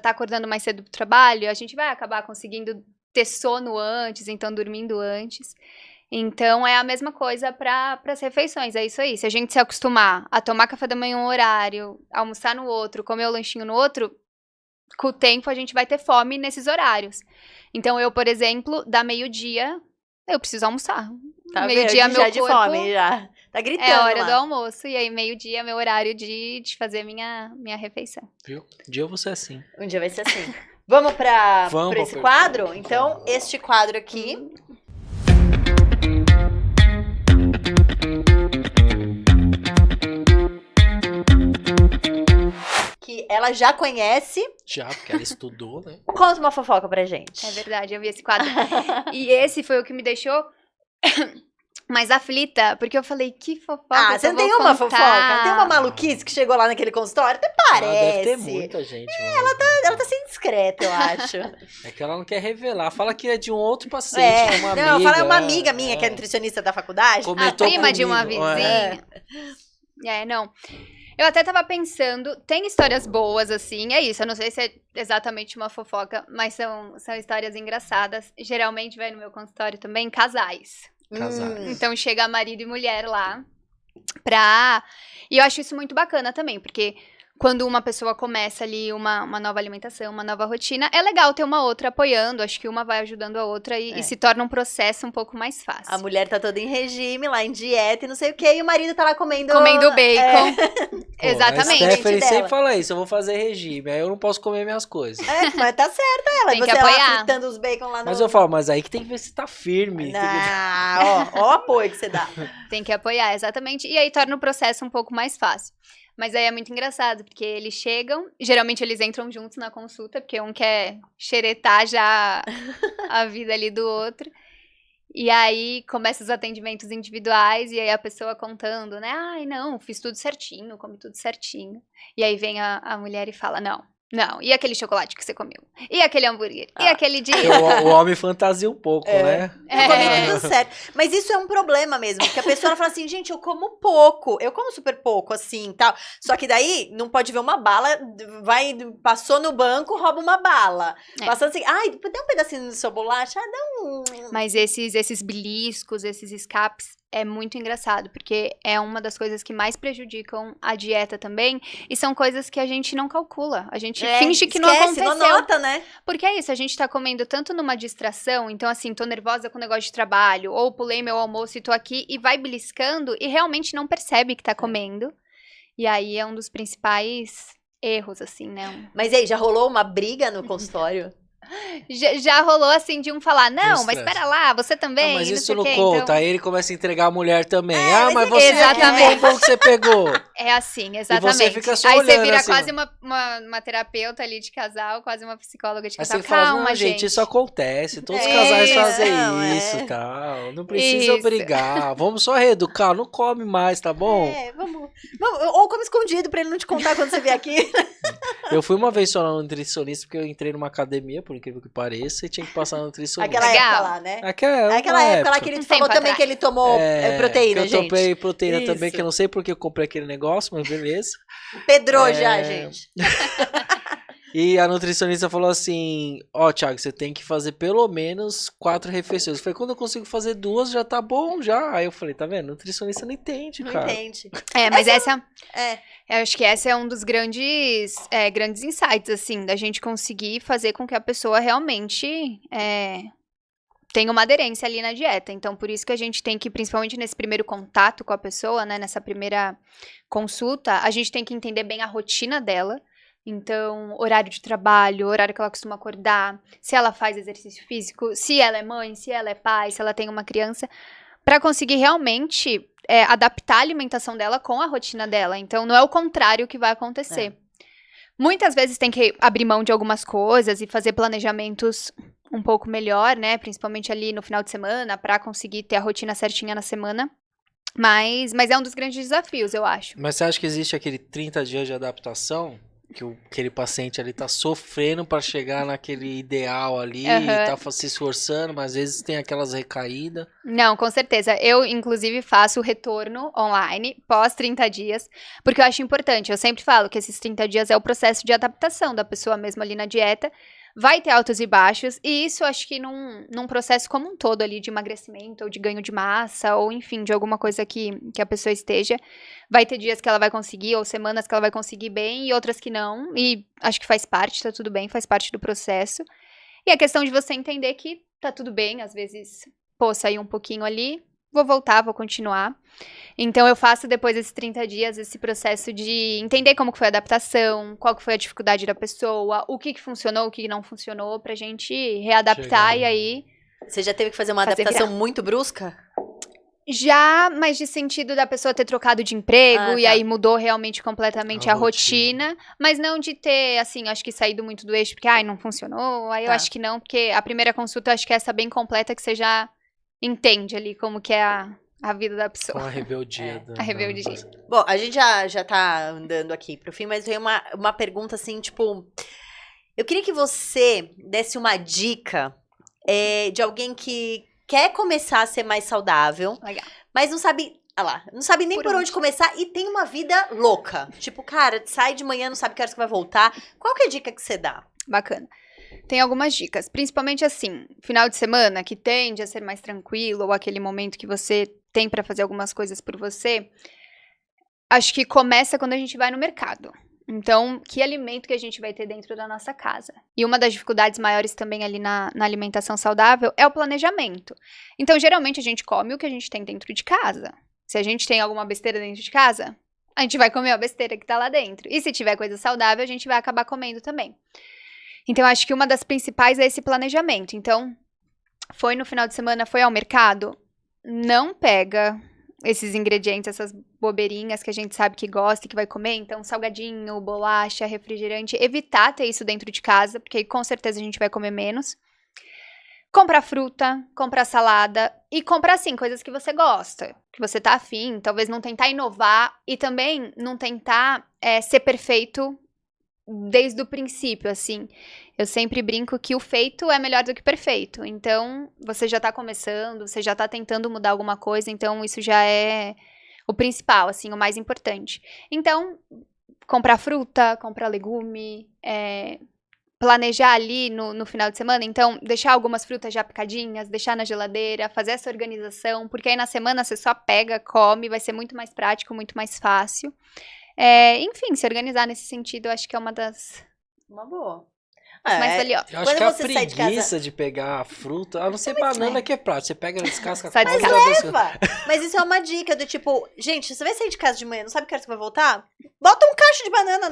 tá acordando mais cedo pro trabalho, a gente vai acabar conseguindo ter sono antes, então dormindo antes. Então, é a mesma coisa para as refeições, é isso aí. Se a gente se acostumar a tomar café da manhã em um horário, almoçar no outro, comer o lanchinho no outro, com o tempo a gente vai ter fome nesses horários. Então, eu, por exemplo, da meio-dia, eu preciso almoçar. Tá meio-dia, meu corpo... de fome, já. Tá gritando É hora lá. do almoço, e aí meio-dia é meu horário de fazer minha refeição. Viu? Um dia eu vou ser assim. Um dia vai ser assim. Vamos para esse quadro? Vamos. Então, este quadro aqui... que ela já conhece. Já, porque ela estudou, né? Conta uma fofoca pra gente. É verdade, eu vi esse quadro. E esse foi o que me deixou mais aflita, porque eu falei, que fofoca. Você não tem uma fofoca? Não tem uma maluquice que chegou lá naquele consultório? Até parece. Deve ter muita gente. Ela tá sendo discreta, eu acho. É que ela não quer revelar. Fala que é de um outro paciente, uma amiga. Não, fala uma amiga minha que é nutricionista da faculdade. Comentou a prima comigo. de uma vizinha. Não. Eu até tava pensando, tem histórias boas, assim, é isso. Eu não sei se é exatamente uma fofoca, mas são histórias engraçadas. Geralmente vai no meu consultório também casais. Casais. Então chega marido e mulher lá E eu acho isso muito bacana também, porque quando uma pessoa começa ali uma nova alimentação, uma nova rotina, é legal ter uma outra apoiando, acho que uma vai ajudando a outra e se torna um processo um pouco mais fácil. A mulher tá toda em regime, lá em dieta e não sei o que, e o marido tá lá comendo... bacon. Pô, Exatamente. A Stephanie dela. sempre fala isso, eu vou fazer regime, aí eu não posso comer minhas coisas. Mas tá certa ela, Tem que você lá apoiar. fritando os bacon lá no... Mas eu falo, mas aí que tem que ver se tá firme. Ó o apoio que você dá. Tem que apoiar, exatamente. E aí torna o processo um pouco mais fácil. Mas aí é muito engraçado, porque eles chegam, geralmente eles entram juntos na consulta, porque um quer xeretar já a vida ali do outro. E aí começam os atendimentos individuais, e aí a pessoa contando, né? Ai, não, fiz tudo certinho, comi tudo certinho. E aí vem a mulher e fala, não, e aquele chocolate que você comeu? E aquele hambúrguer? E aquele dia? O homem fantasia um pouco, né? Eu comi tudo certo. Mas isso é um problema mesmo, porque a pessoa fala assim, gente, eu como pouco, eu como super pouco, assim, tal. Só que daí, não pode ver uma bala, passou no banco, rouba uma bala. Passando assim, ai, dá um pedacinho do seu bolacha, dá um... Mas esses beliscos, esses escapes, é muito engraçado, porque é uma das coisas que mais prejudicam a dieta também, e são coisas que a gente não calcula, a gente finge que não aconteceu. Não nota, né? Porque é isso, a gente tá comendo tanto numa distração, então assim, tô nervosa com o negócio de trabalho, ou pulei meu almoço e tô aqui, e vai beliscando, e realmente não percebe que tá comendo, e aí é um dos principais erros, assim, né? Mas e aí, já rolou uma briga no consultório? Já rolou assim de um falar, não, mas estresse. espera lá, você também. Não, mas não isso sei não o quê, conta. então... Aí ele começa a entregar a mulher também. Mas mas você exatamente. como que você pegou? É assim, exatamente. você fica só aí você olhando vira assim, quase uma terapeuta ali de casal, quase uma psicóloga de Aí casal. você fala, Calma, não, gente, isso acontece. Todos os casais fazem isso, tal. Não precisa Isso. brigar. Vamos só reeducar. Não come mais, tá bom? Vamos. Ou come escondido pra ele não te contar quando você vier aqui. Eu fui uma vez só na nutricionista, porque eu entrei numa academia, por incrível que pareça, e tinha que passar na nutricionista. Aquela Legal. época lá, né? Aquela época lá que ele falou também que ele tomou proteína, que eu gente. tomei proteína Isso. também, que eu não sei porque eu comprei aquele negócio, mas beleza. Pedrou já, gente. E a nutricionista falou assim, Thiago, você tem que fazer pelo menos 4 refeições. Eu falei, quando eu consigo fazer 2, já tá bom, já. Aí eu falei, tá vendo? Nutricionista não entende, cara. Não entende. Mas eu acho que esse é um dos grandes insights, assim, da gente conseguir fazer com que a pessoa realmente tenha uma aderência ali na dieta. Então, por isso que a gente tem que, principalmente nesse primeiro contato com a pessoa, né, nessa primeira consulta, a gente tem que entender bem a rotina dela. Então, horário de trabalho, horário que ela costuma acordar, se ela faz exercício físico, se ela é mãe, se ela é pai, se ela tem uma criança, para conseguir realmente adaptar a alimentação dela com a rotina dela. Então, não é o contrário que vai acontecer. Muitas vezes tem que abrir mão de algumas coisas e fazer planejamentos um pouco melhor, né? Principalmente ali no final de semana, para conseguir ter a rotina certinha na semana. Mas é um dos grandes desafios, eu acho. Mas você acha que existe aquele 30 dias de adaptação? Que aquele paciente ali tá sofrendo para chegar naquele ideal ali, tá se esforçando, mas às vezes tem aquelas recaídas. Não, com certeza. Eu, inclusive, faço o retorno online pós 30 dias, porque eu acho importante. Eu sempre falo que esses 30 dias é o processo de adaptação da pessoa mesmo ali na dieta. Vai ter altos e baixos, e isso acho que num processo como um todo ali de emagrecimento, ou de ganho de massa, ou enfim, de alguma coisa que a pessoa esteja, vai ter dias que ela vai conseguir, ou semanas que ela vai conseguir bem, e outras que não, e acho que faz parte, tá tudo bem, faz parte do processo. E a questão de você entender que tá tudo bem, às vezes, sair um pouquinho ali, vou voltar, vou continuar. Então, eu faço depois desses 30 dias esse processo de entender como que foi a adaptação, qual que foi a dificuldade da pessoa, o que funcionou, o que não funcionou, pra gente readaptar e aí... Você já teve que fazer uma adaptação muito brusca? Já, mas de sentido da pessoa ter trocado de emprego e aí mudou realmente completamente a rotina. Mas não de ter, assim, acho que saído muito do eixo, porque, não funcionou. Aí eu acho que não, porque a primeira consulta eu acho que é essa bem completa, que você já entende ali como que é a vida da pessoa. Com a rebeldia. A rebeldia. Bom, a gente já tá andando aqui pro fim, mas veio uma pergunta assim, tipo... Eu queria que você desse uma dica de alguém que quer começar a ser mais saudável, Legal. mas não sabe Ah lá, não sabe nem por onde começar e tem uma vida louca. Tipo, cara, sai de manhã, não sabe que horas que vai voltar. Qual que é a dica que você dá? Bacana. Tem algumas dicas, principalmente assim, final de semana, que tende a ser mais tranquilo, ou aquele momento que você tem pra fazer algumas coisas por você. Acho que começa quando a gente vai no mercado. Então, que alimento que a gente vai ter dentro da nossa casa? E uma das dificuldades maiores também ali na alimentação saudável é o planejamento. Então, geralmente a gente come o que a gente tem dentro de casa. Se a gente tem alguma besteira dentro de casa, a gente vai comer a besteira que tá lá dentro. E se tiver coisa saudável, a gente vai acabar comendo também. Então, acho que uma das principais é esse planejamento. Então, foi no final de semana, foi ao mercado, não pega esses ingredientes, essas bobeirinhas que a gente sabe que gosta e que vai comer. Então, salgadinho, bolacha, refrigerante. Evitar ter isso dentro de casa, porque aí com certeza a gente vai comer menos. Comprar fruta, comprar salada e comprar, assim, coisas que você gosta, que você tá afim. Talvez não tentar inovar e também não tentar ser perfeito desde o princípio, assim. Eu sempre brinco que o feito é melhor do que perfeito. Então, você já tá começando, você já tá tentando mudar alguma coisa, então isso já é o principal, assim, o mais importante. Então, comprar fruta, comprar legume, planejar ali no final de semana, então deixar algumas frutas já picadinhas, deixar na geladeira, fazer essa organização, porque aí na semana você só pega, come, vai ser muito mais prático, muito mais fácil. Enfim, se organizar nesse sentido, eu acho que é uma das Uma boa. mais valiosas. Eu acho Quando que a você sai de casa- preguiça de pegar a fruta, a não ser banana que é prático. Você pega, descasca, Só come, descasca. outra pessoa- Leva. Mas isso é uma dica do tipo, gente, você vai sair de casa de manhã, não sabe que hora você vai voltar? Bota um cacho de banana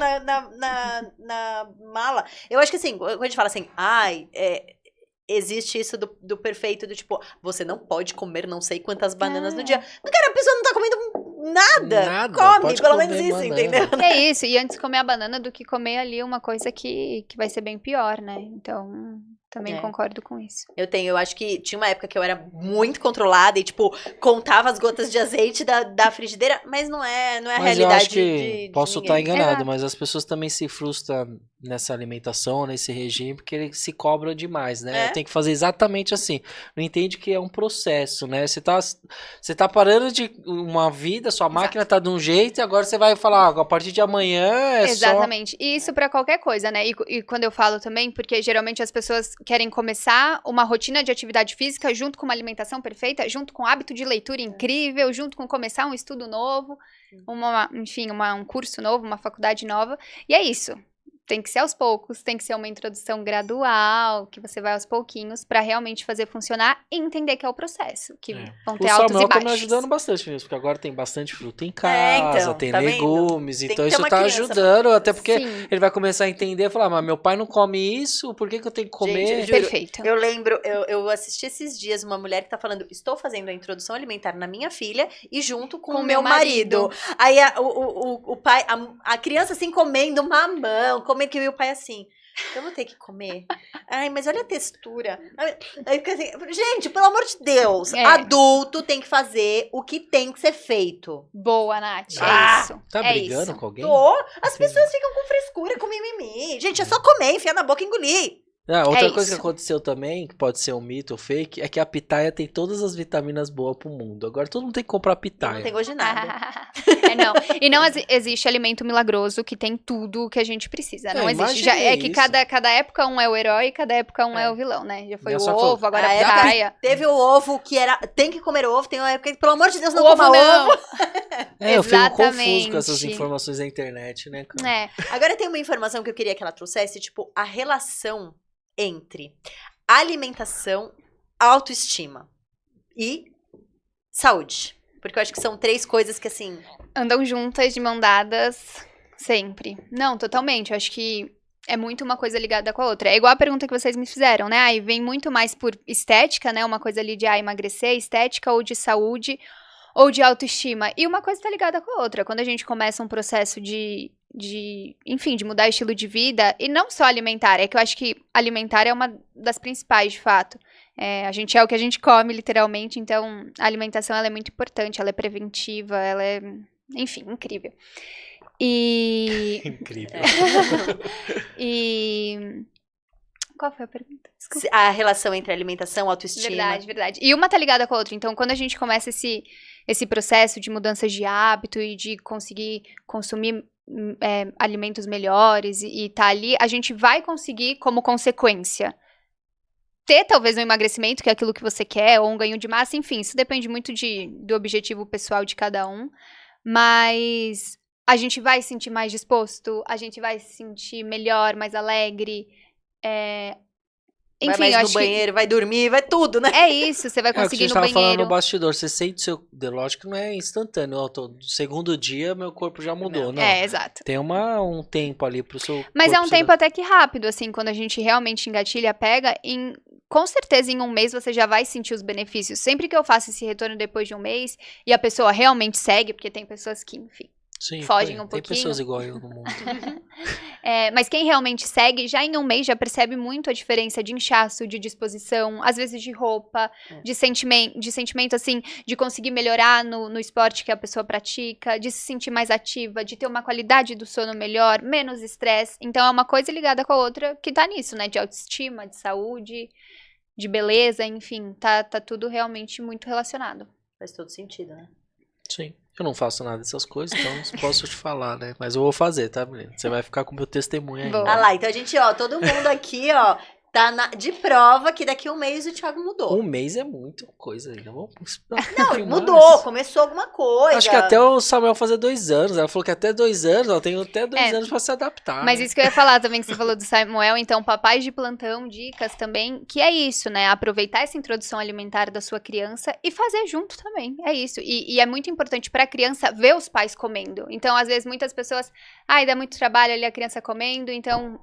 na mala. Eu acho que assim, quando a gente fala assim, existe isso do perfeito, do tipo, você não pode comer não sei quantas bananas no dia. Cara, a pessoa não tá comendo nada. Come, pode pelo comer menos isso, banana. entendeu? É isso, e antes comer a banana do que comer ali uma coisa que vai ser bem pior, né? Então, também concordo com isso. Eu acho que tinha uma época que eu era muito controlada e, tipo, contava as gotas de azeite da frigideira, mas não é a Mas realidade eu acho que de posso ninguém. estar enganado, Exato. mas as pessoas também se frustram nessa alimentação, nesse regime, porque eles se cobram demais, né? É? Tem que fazer exatamente assim. Não entende que é um processo, né? Você tá parando de uma vida, sua máquina tá de um jeito e agora você vai falar, a partir de amanhã é Exatamente. E isso pra qualquer coisa, né? E quando eu falo também, porque geralmente as pessoas querem começar uma rotina de atividade física junto com uma alimentação perfeita, junto com um hábito de leitura incrível, junto com começar um estudo novo, um curso novo, uma faculdade nova. E é isso. Tem que ser aos poucos, tem que ser uma introdução gradual, que você vai aos pouquinhos pra realmente fazer funcionar e entender que é o processo, que vão ter O altos e Samuel tá me baixos. ajudando bastante nisso, porque agora tem bastante fruta em casa, então, tem tá vendo? legumes, Tem então que ter isso uma tá criança ajudando, até porque Sim, ele vai começar a entender e falar, mas meu pai não come isso, por que que eu tenho que comer? Gente, eu juro, perfeito. eu lembro, eu assisti esses dias uma mulher que tá falando, estou fazendo a introdução alimentar na minha filha e junto com o meu marido. Aí o pai, a criança assim comendo mamão, comendo que o pai assim, eu vou ter que comer. Ai, mas olha a textura. Aí fica assim, gente, pelo amor de Deus, adulto tem que fazer o que tem que ser feito. Boa, Nath. Ah, É isso. Tá é brigando isso. com alguém? As pessoas ficam com frescura, com mimimi. Gente, é só comer, enfiar na boca e engolir. Outra coisa que isso. aconteceu também, que pode ser um mito ou fake, é que a pitaia tem todas as vitaminas boas pro mundo. Agora todo mundo tem que comprar Não pitaia. tem gosto de nada. Não. E não existe alimento milagroso que tem tudo o que a gente precisa. Não existe. Já imaginei é que isso. cada época um é o herói e cada época um é o vilão, né? Já foi Não, o só que ovo, agora A a época pitaia. Teve o ovo que era. Tem que comer ovo, tem uma época que, pelo amor de Deus, não O ovo coma não. ovo. Eu fico confuso com essas Exatamente. informações da internet, né, cara? É. Agora tem uma informação que eu queria que ela trouxesse, tipo, a relação entre alimentação, autoestima e saúde. Porque eu acho que são 3 coisas que, assim. Andam juntas, de mão dadas, sempre. Não, totalmente. Eu acho que é muito uma coisa ligada com a outra. É igual a pergunta que vocês me fizeram, né? Aí vem muito mais por estética, né? Uma coisa ali de emagrecer, estética, ou de saúde, ou de autoestima. E uma coisa tá ligada com a outra. Quando a gente começa um processo enfim, de mudar estilo de vida, e não só alimentar, é que eu acho que alimentar é uma das principais, de fato. A gente é o que a gente come, literalmente, então a alimentação ela é muito importante, ela é preventiva, ela é, enfim, incrível. E... Incrível. e Qual foi a pergunta? Desculpa. A relação entre alimentação, autoestima. Verdade, verdade. E uma tá ligada com a outra. Então, quando a gente começa esse processo de mudança de hábito e de conseguir consumir alimentos melhores e tá ali, a gente vai conseguir, como consequência, ter talvez um emagrecimento, que é aquilo que você quer, ou um ganho de massa, enfim, isso depende muito do objetivo pessoal de cada um, mas a gente vai se sentir mais disposto, a gente vai se sentir melhor, mais alegre, enfim, vai mais eu no acho banheiro, vai dormir, vai tudo, né? que é isso, você vai É o que a conseguir gente no tava falando banheiro. no bastidor. Você sente seu... Lógico que não é instantâneo. Ó, no segundo dia, meu corpo já mudou. Não. Exato. Tem um tempo ali pro seu Mas é corpo um se tempo até que rápido, assim, quando a gente realmente engatilha, pega, com certeza em um mês você já vai sentir os benefícios. Sempre que eu faço esse retorno depois de um mês e a pessoa realmente segue, porque tem pessoas que, enfim, Sim, fogem um tem pouquinho. pessoas igual eu no mundo. Mas quem realmente segue, já em um mês já percebe muito a diferença de inchaço, de disposição, às vezes de roupa, de sentimento, assim, de conseguir melhorar no esporte que a pessoa pratica, de se sentir mais ativa, de ter uma qualidade do sono melhor, menos estresse. Então é uma coisa ligada com a outra que tá nisso, né? De autoestima, de saúde, de beleza, enfim, tá tudo realmente muito relacionado. Faz todo sentido, né? Sim. Eu não faço nada dessas coisas, então não posso te falar, né? Mas eu vou fazer, tá, menina? Você vai ficar com o meu testemunho aí. Boa. Ah lá, então a gente, todo mundo aqui, tá de prova que daqui a um mês o Thiago mudou. Um mês é muita coisa ainda. Vamos Não, mudou, começou alguma coisa. Acho que até o Samuel fazer 2 anos. Ela falou que até 2 anos, ela tem até 2 anos pra se adaptar. Mas né? isso que eu ia falar também, que você falou do Samuel, então, papais de plantão, dicas também, que é isso, né? Aproveitar essa introdução alimentar da sua criança e fazer junto também, é isso. E é muito importante pra criança ver os pais comendo. Então, às vezes, muitas pessoas, dá muito trabalho ali a criança comendo, então,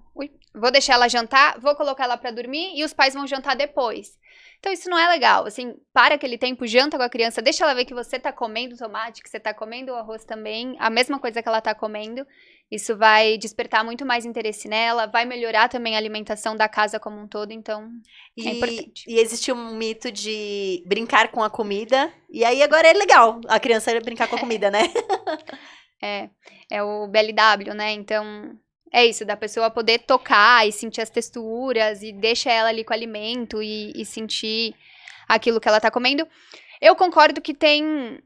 vou deixar ela jantar, vou colocar ela pra dormir e os pais vão jantar depois. Então, isso não é legal, assim, para aquele tempo, janta com a criança, deixa ela ver que você tá comendo tomate, que você tá comendo o arroz também, a mesma coisa que ela tá comendo. Isso vai despertar muito mais interesse nela, vai melhorar também a alimentação da casa como um todo, então é importante. E existe um mito de brincar com a comida, e aí agora é legal a criança brincar com a comida, né? É o BLW, né? Então, é isso, da pessoa poder tocar e sentir as texturas e deixa ela ali com o alimento e sentir aquilo que ela tá comendo. Eu concordo que tem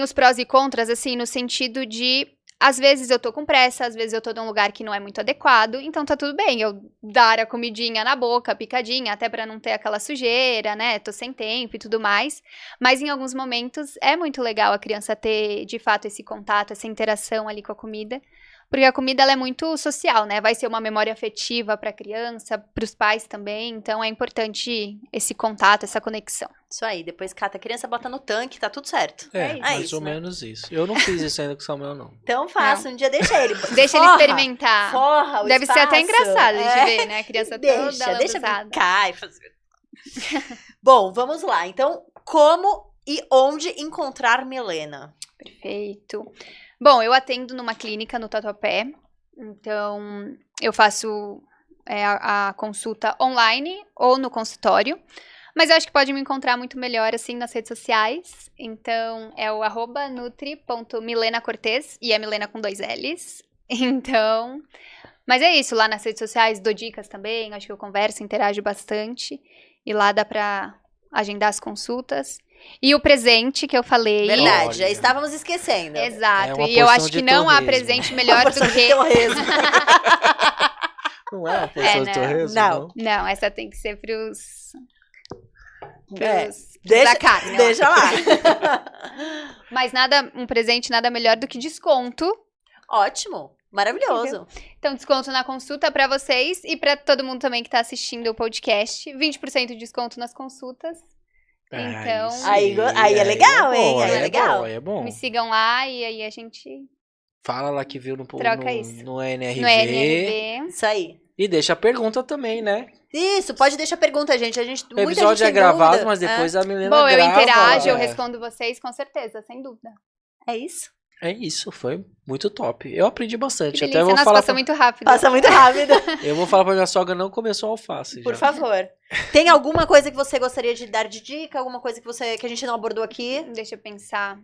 os prós e contras, assim, no sentido de, às vezes eu tô com pressa, às vezes eu tô num lugar que não é muito adequado, então tá tudo bem eu dar a comidinha na boca, picadinha, até pra não ter aquela sujeira, né? Tô sem tempo e tudo mais. Mas em alguns momentos é muito legal a criança ter, de fato, esse contato, essa interação ali com a comida. Porque a comida, ela é muito social, né? Vai ser uma memória afetiva pra criança, pros pais também. Então, é importante esse contato, essa conexão. Isso aí, depois cata a criança, bota no tanque, tá tudo certo. Mais isso, ou né? menos isso. Eu não fiz isso ainda com o Samuel, não. Então faça, um dia deixa ele. Deixa ele experimentar. Forra o Deve ser até espaço. engraçado de ver, né? A criança toda Deixa lambuzada. brincar e fazer. Bom, vamos lá. Então, como e onde encontrar Milena? Perfeito. Bom, eu atendo numa clínica no Tatuapé, então eu faço a consulta online ou no consultório, mas eu acho que pode me encontrar muito melhor assim nas redes sociais, então é o @nutri.milenacortez e é Milena com 2 L's, então... Mas é isso, lá nas redes sociais dou dicas também, acho que eu converso, interajo bastante, e lá dá pra agendar as consultas. E o presente que eu falei. Verdade, já Olha. estávamos esquecendo. Exato. É uma E eu porção acho que de não há torresmo. presente melhor do Porção de que. torresmo. Não é uma porção de não. torresmo, Não. Não, essa tem que ser pros Deixa, da carne. ó. deixa lá. Mas um presente nada melhor do que desconto. Ótimo, maravilhoso. Então, desconto na consulta pra vocês e pra todo mundo também que tá assistindo o podcast. 20% de desconto nas consultas. Então, Aí é legal, hein? Aí é legal. Aí é bom. me sigam lá e aí a gente Fala lá que viu no Troca isso. no NRV. no NRV. Isso aí. E deixa a pergunta também, né? Isso, pode deixar pergunta, gente. O muita episódio gente é tem gravado, dúvida. mas depois a Milena Bom, eu grava. interajo, eu respondo vocês com certeza, sem dúvida. É isso. É isso, foi muito top. Eu aprendi bastante. Que Até delícia, vou nossa, falar passa muito rápido. Passa muito rápido. Eu vou falar pra minha sogra não comer só alface. Por já. favor. Tem alguma coisa que você gostaria de dar de dica? Alguma coisa que a gente não abordou aqui? Deixa eu pensar.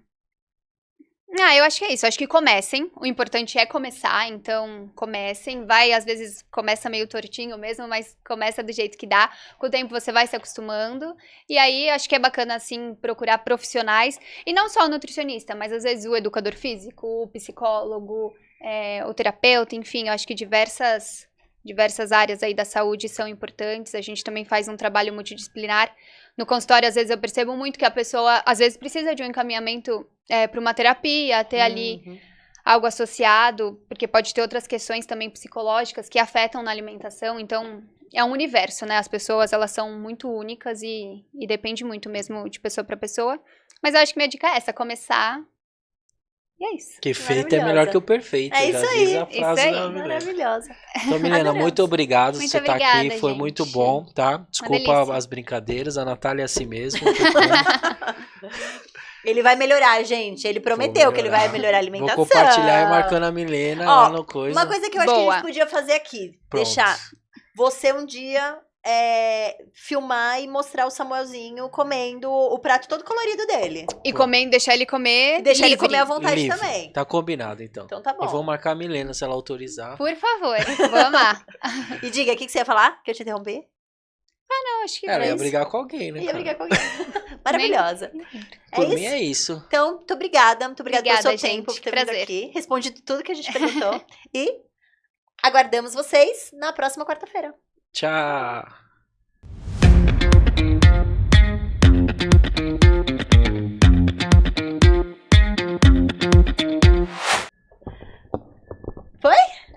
Eu acho que é isso. Eu acho que comecem. O importante é começar, então comecem. Vai, às vezes, começa meio tortinho mesmo, mas começa do jeito que dá. Com o tempo você vai se acostumando. E aí, acho que é bacana, assim, procurar profissionais. E não só o nutricionista, mas às vezes o educador físico, o psicólogo, o terapeuta, enfim. Eu acho que diversas áreas aí da saúde são importantes. A gente também faz um trabalho multidisciplinar. No consultório, às vezes, eu percebo muito que a pessoa, às vezes, precisa de um encaminhamento para uma terapia, ter ali algo associado, porque pode ter outras questões também psicológicas que afetam na alimentação. Então, é um universo, né? As pessoas, elas são muito únicas e depende muito mesmo de pessoa para pessoa. Mas eu acho que minha dica é essa, começar. E é isso. Que feito é melhor que o perfeito. É já isso diz aí, a frase isso aí. da Milena. Maravilhosa. Então, Milena, Adoramos. muito obrigado por Muito você estar aqui. obrigada, Foi gente. muito bom, tá? Desculpa delícia. as brincadeiras. A Natália é assim mesmo. Ele vai melhorar, gente. Ele prometeu que ele vai melhorar a alimentação. Vou compartilhar e marcando a Milena Ó, lá no coisa. Uma coisa que eu acho que a Boa. gente podia fazer aqui. Pronto. Deixar você um dia filmar e mostrar o Samuelzinho comendo o prato todo colorido dele. E comer, deixar ele comer E deixar ele livre. comer à vontade Livre. também. Tá combinado, então. Então tá bom. E vou marcar a Milena se ela autorizar. Por favor, vou amar. E diga, o que você ia falar? Que eu te interrompi? Não, acho que Ela é ia isso. brigar com alguém, né? Ia cara? brigar com alguém. Maravilhosa. Por É mim isso? é isso. Então, muito obrigada. Muito obrigada pelo seu Obrigada, gente. tempo, por ter vindo Prazer. aqui. Respondi tudo que a gente perguntou. E aguardamos vocês na próxima quarta-feira. Tchau.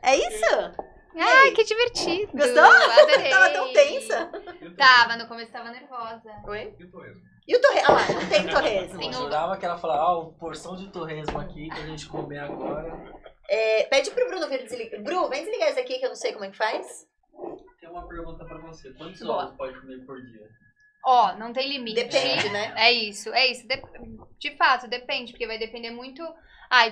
É isso? Ai, que divertido. Gostou? Adorei. Tava tão tensa. Tava, no começo tava nervosa. Oi? E o torresmo? Ah lá, não tem torresmo. Tem Eu jurava que ela falava, uma porção de torresmo aqui pra gente comer agora. Pede pro Bruno vir desligar. Bruno, vem desligar isso aqui que eu não sei como é que faz. Tem uma pergunta pra você. Quantos Boa. ovos pode comer por dia? Ó, não tem limite. Depende, né? É isso. De fato, depende, porque vai depender muito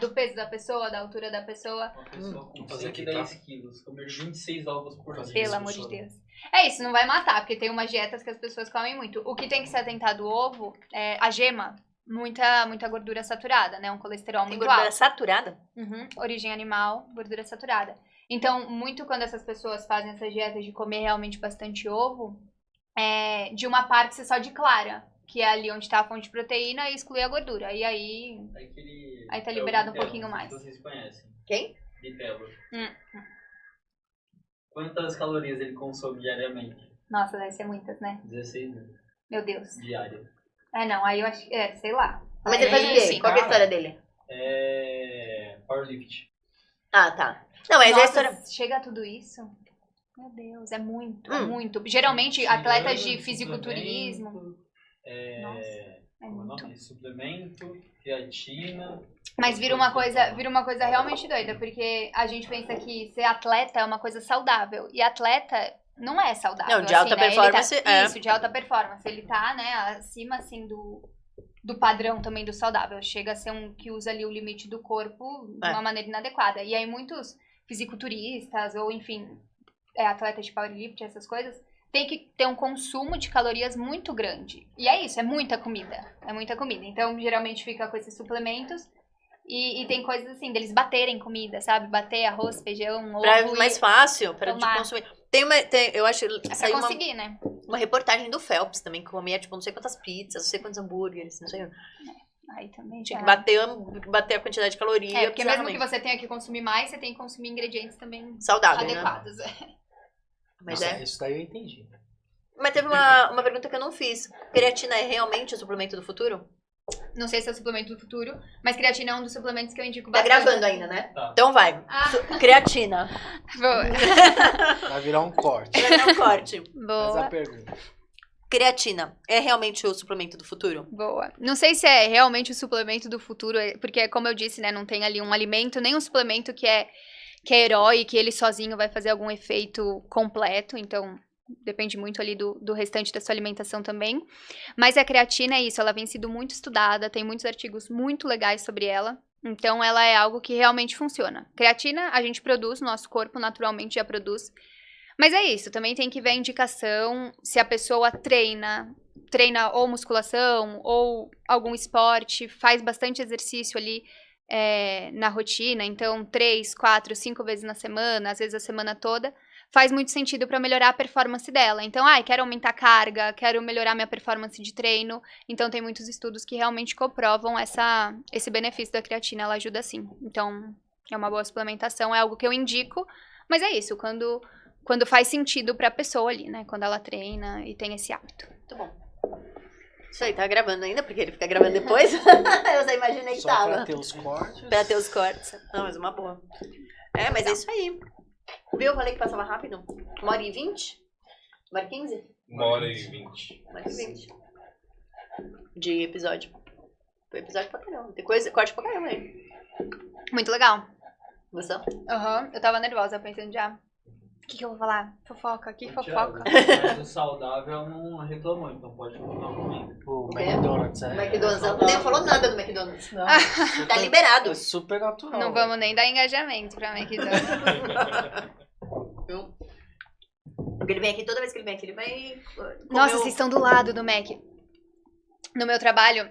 do peso da pessoa, da altura da pessoa. Uma pessoa com fazer aqui, 110 quilos, comer 26 ovos por dia. Pelo amor de Deus. É isso, não vai matar, porque tem umas dietas que as pessoas comem muito. O que tem que se atentar do ovo é a gema. Muita gordura saturada, né? Um colesterol Tem muito gordura alto. saturada? Origem animal, gordura saturada. Então, muito quando essas pessoas fazem essas dietas de comer realmente bastante ovo, de uma parte ser só de clara, que é ali onde tá a fonte de proteína, e exclui a gordura. E aí Aí tá liberado um pouquinho mais. Vocês conhecem. Quem? Vitelo. Quantas calorias ele consome diariamente? Nossa, deve ser muitas, né? 16 Meu Deus. diárias. Não, aí eu acho que, sei lá. Mas ele faz o quê? Sim. Qual que é a história dele? Powerlift. Ah, tá. Não, mas Nossa, a história... chega a tudo isso? Meu Deus, é muito. Geralmente, atletas de fisiculturismo. Nossa, é Como é o muito. nome? Suplemento, creatina. Mas vira uma coisa realmente doida, porque a gente pensa que ser atleta é uma coisa saudável. E atleta não é saudável. Não, de alta assim, né? performance, Ele tá, é. Isso, de alta performance. Ele tá, né, acima, assim, do padrão também do saudável. Chega a ser um que usa ali o limite do corpo de uma maneira inadequada. E aí muitos fisiculturistas, ou enfim, atletas de powerlifting, essas coisas, tem que ter um consumo de calorias muito grande. E é isso, é muita comida. É muita comida. Então, geralmente fica com esses suplementos. E tem coisas assim, deles baterem comida, sabe? Bater arroz, feijão, ovo. Pra mais fácil, pra gente tomar. consumir. Eu acho que Pra saiu conseguir, né? uma reportagem do Phelps também, que comia, tipo, não sei quantas pizzas, não sei quantos hambúrgueres, não sei. Aí também Tinha já... que bater a quantidade de calorias. porque mesmo que bizarramente. você tenha que consumir mais, você tem que consumir ingredientes também Saudável, né? adequados. Mas Nossa, isso daí eu entendi. Mas teve uma pergunta que eu não fiz. Creatina é realmente o suplemento do futuro? Não sei se é o suplemento do futuro, mas creatina é um dos suplementos que eu indico Tá bastante. gravando ainda, né? Tá. Então vai. Ah. Creatina. Boa. Vai virar um corte. Vai dar um corte. Mas a Boa. pergunta. Creatina é realmente o suplemento do futuro? Boa. Não sei se é realmente o suplemento do futuro, porque como eu disse, né, não tem ali um alimento, nem um suplemento que é herói, que ele sozinho vai fazer algum efeito completo, então depende muito ali do restante da sua alimentação também. Mas a creatina é isso, ela vem sido muito estudada, tem muitos artigos muito legais sobre ela, então ela é algo que realmente funciona. Creatina a gente produz, nosso corpo naturalmente já produz, mas é isso, também tem que ver a indicação, se a pessoa treina ou musculação, ou algum esporte, faz bastante exercício ali, na rotina, então 3, 4, 5 vezes na semana, às vezes a semana toda, faz muito sentido para melhorar a performance dela. Então, quero aumentar a carga, quero melhorar minha performance de treino. Então, tem muitos estudos que realmente comprovam esse benefício da creatina, ela ajuda sim. Então, é uma boa suplementação, é algo que eu indico, mas é isso, quando faz sentido pra pessoa ali, né? Quando ela treina e tem esse hábito. Muito bom. Isso aí, tá gravando ainda, porque ele fica gravando depois. Eu já imaginei que Só tava. pra ter os cortes. Pra ter os cortes. Não, mas uma boa. Mas é isso aí. Viu? Eu falei que passava rápido. 1h20? 1h15? 1h20. 1h20. De episódio. Foi episódio pra caramba. Tem coisa, corte pra caramba aí. Muito legal. Gostou? Eu tava nervosa, pensando já. O que eu vou falar? Fofoca, que fofoca. Mas o saudável não reclamou, então pode contar comigo. O quê? McDonald's, O McDonald's. Ela nem falou nada do McDonald's. Não, Tá liberado. é super natural. Não vamos nem dar engajamento pra McDonald's. Viu? Porque ele vem aqui, toda vez que ele vem aqui, ele vai... Nossa, vocês estão do lado do Mac. No meu trabalho,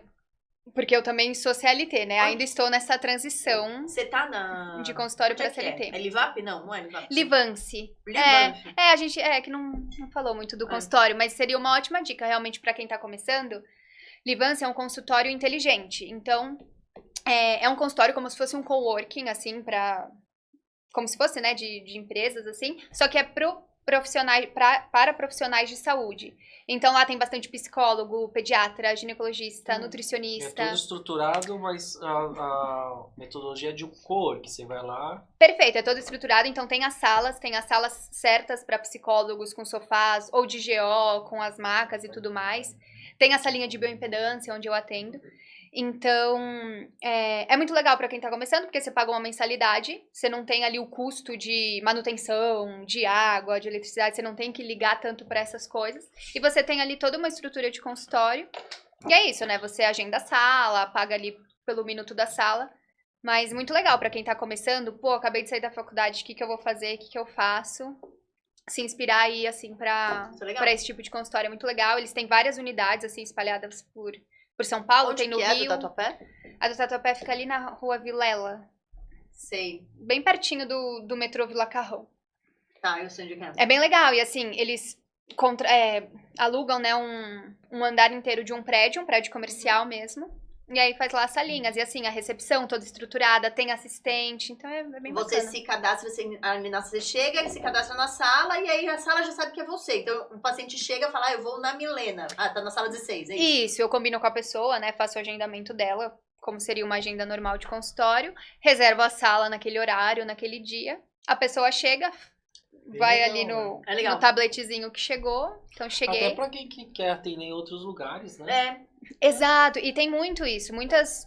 porque eu também sou CLT, né? Ainda estou nessa transição Você tá na... de consultório Onde pra é que CLT. É Livap? Não é Livap. Livance. Livance. A gente que não falou muito do consultório, mas seria uma ótima dica realmente pra quem tá começando. Livance é um consultório inteligente. Então, é um consultório como se fosse um coworking, assim, como se fosse, né, de empresas, assim, só que é para profissionais de saúde. Então, lá tem bastante psicólogo, pediatra, ginecologista, nutricionista. É tudo estruturado, mas a metodologia é de um co-work. Você vai lá... Perfeito, é todo estruturado, então tem as salas certas para psicólogos com sofás, ou de GO, com as macas e tudo mais. Tem a salinha de bioimpedância, onde eu atendo. Então, é muito legal para quem tá começando, porque você paga uma mensalidade, você não tem ali o custo de manutenção, de água, de eletricidade, você não tem que ligar tanto para essas coisas. E você tem ali toda uma estrutura de consultório. E é isso, né? Você agenda a sala, paga ali pelo minuto da sala. Mas muito legal para quem tá começando. Pô, acabei de sair da faculdade, o que eu vou fazer, o que eu faço? Se inspirar aí, assim, pra esse tipo de consultório é muito legal. Eles têm várias unidades, assim, espalhadas por São Paulo, Onde tem no que Rio. É do Tatuapé? A do Tatuapé fica ali na rua Vilela. Sei. Bem pertinho do metrô Vila Carrão. Tá, eu sei onde é. É bem legal. E assim, eles alugam, né, um andar inteiro de um prédio comercial mesmo. E aí faz lá as salinhas. E assim, a recepção toda estruturada, tem assistente. Então é bem você bacana. Se cadastra, você chega, ele se cadastra na sala e aí a sala já sabe que é você. Então o paciente chega e fala, eu vou na Milena. Tá na sala 16, é isso? Isso, eu combino com a pessoa, né, faço o agendamento dela, como seria uma agenda normal de consultório. Reservo a sala naquele horário, naquele dia. A pessoa chega, vai legal, ali né? no tabletzinho que chegou. Então cheguei. Até pra quem que quer atender em outros lugares, né? Exato, e tem muito isso. Muitas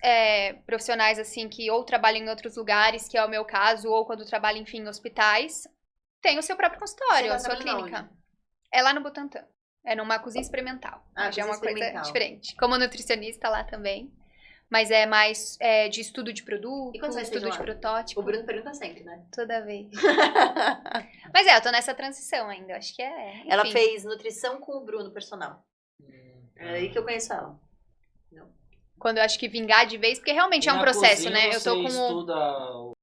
profissionais, assim, que ou trabalham em outros lugares, que é o meu caso, ou quando trabalham, enfim, em hospitais, tem o seu próprio consultório, a sua clínica. Onde? É lá no Butantã. É numa cozinha experimental. Já é uma coisa diferente. Como nutricionista lá também. Mas é mais de estudo de produto, E quando você vai estudo de estagiar? protótipo. O Bruno pergunta sempre, né? Toda vez. Mas eu tô nessa transição ainda. Acho que enfim. Ela fez nutrição com o Bruno, personal. É aí que eu conheço ela. Quando eu acho que vingar de vez, porque realmente é um Na processo, cozinha né? Eu tô você com estuda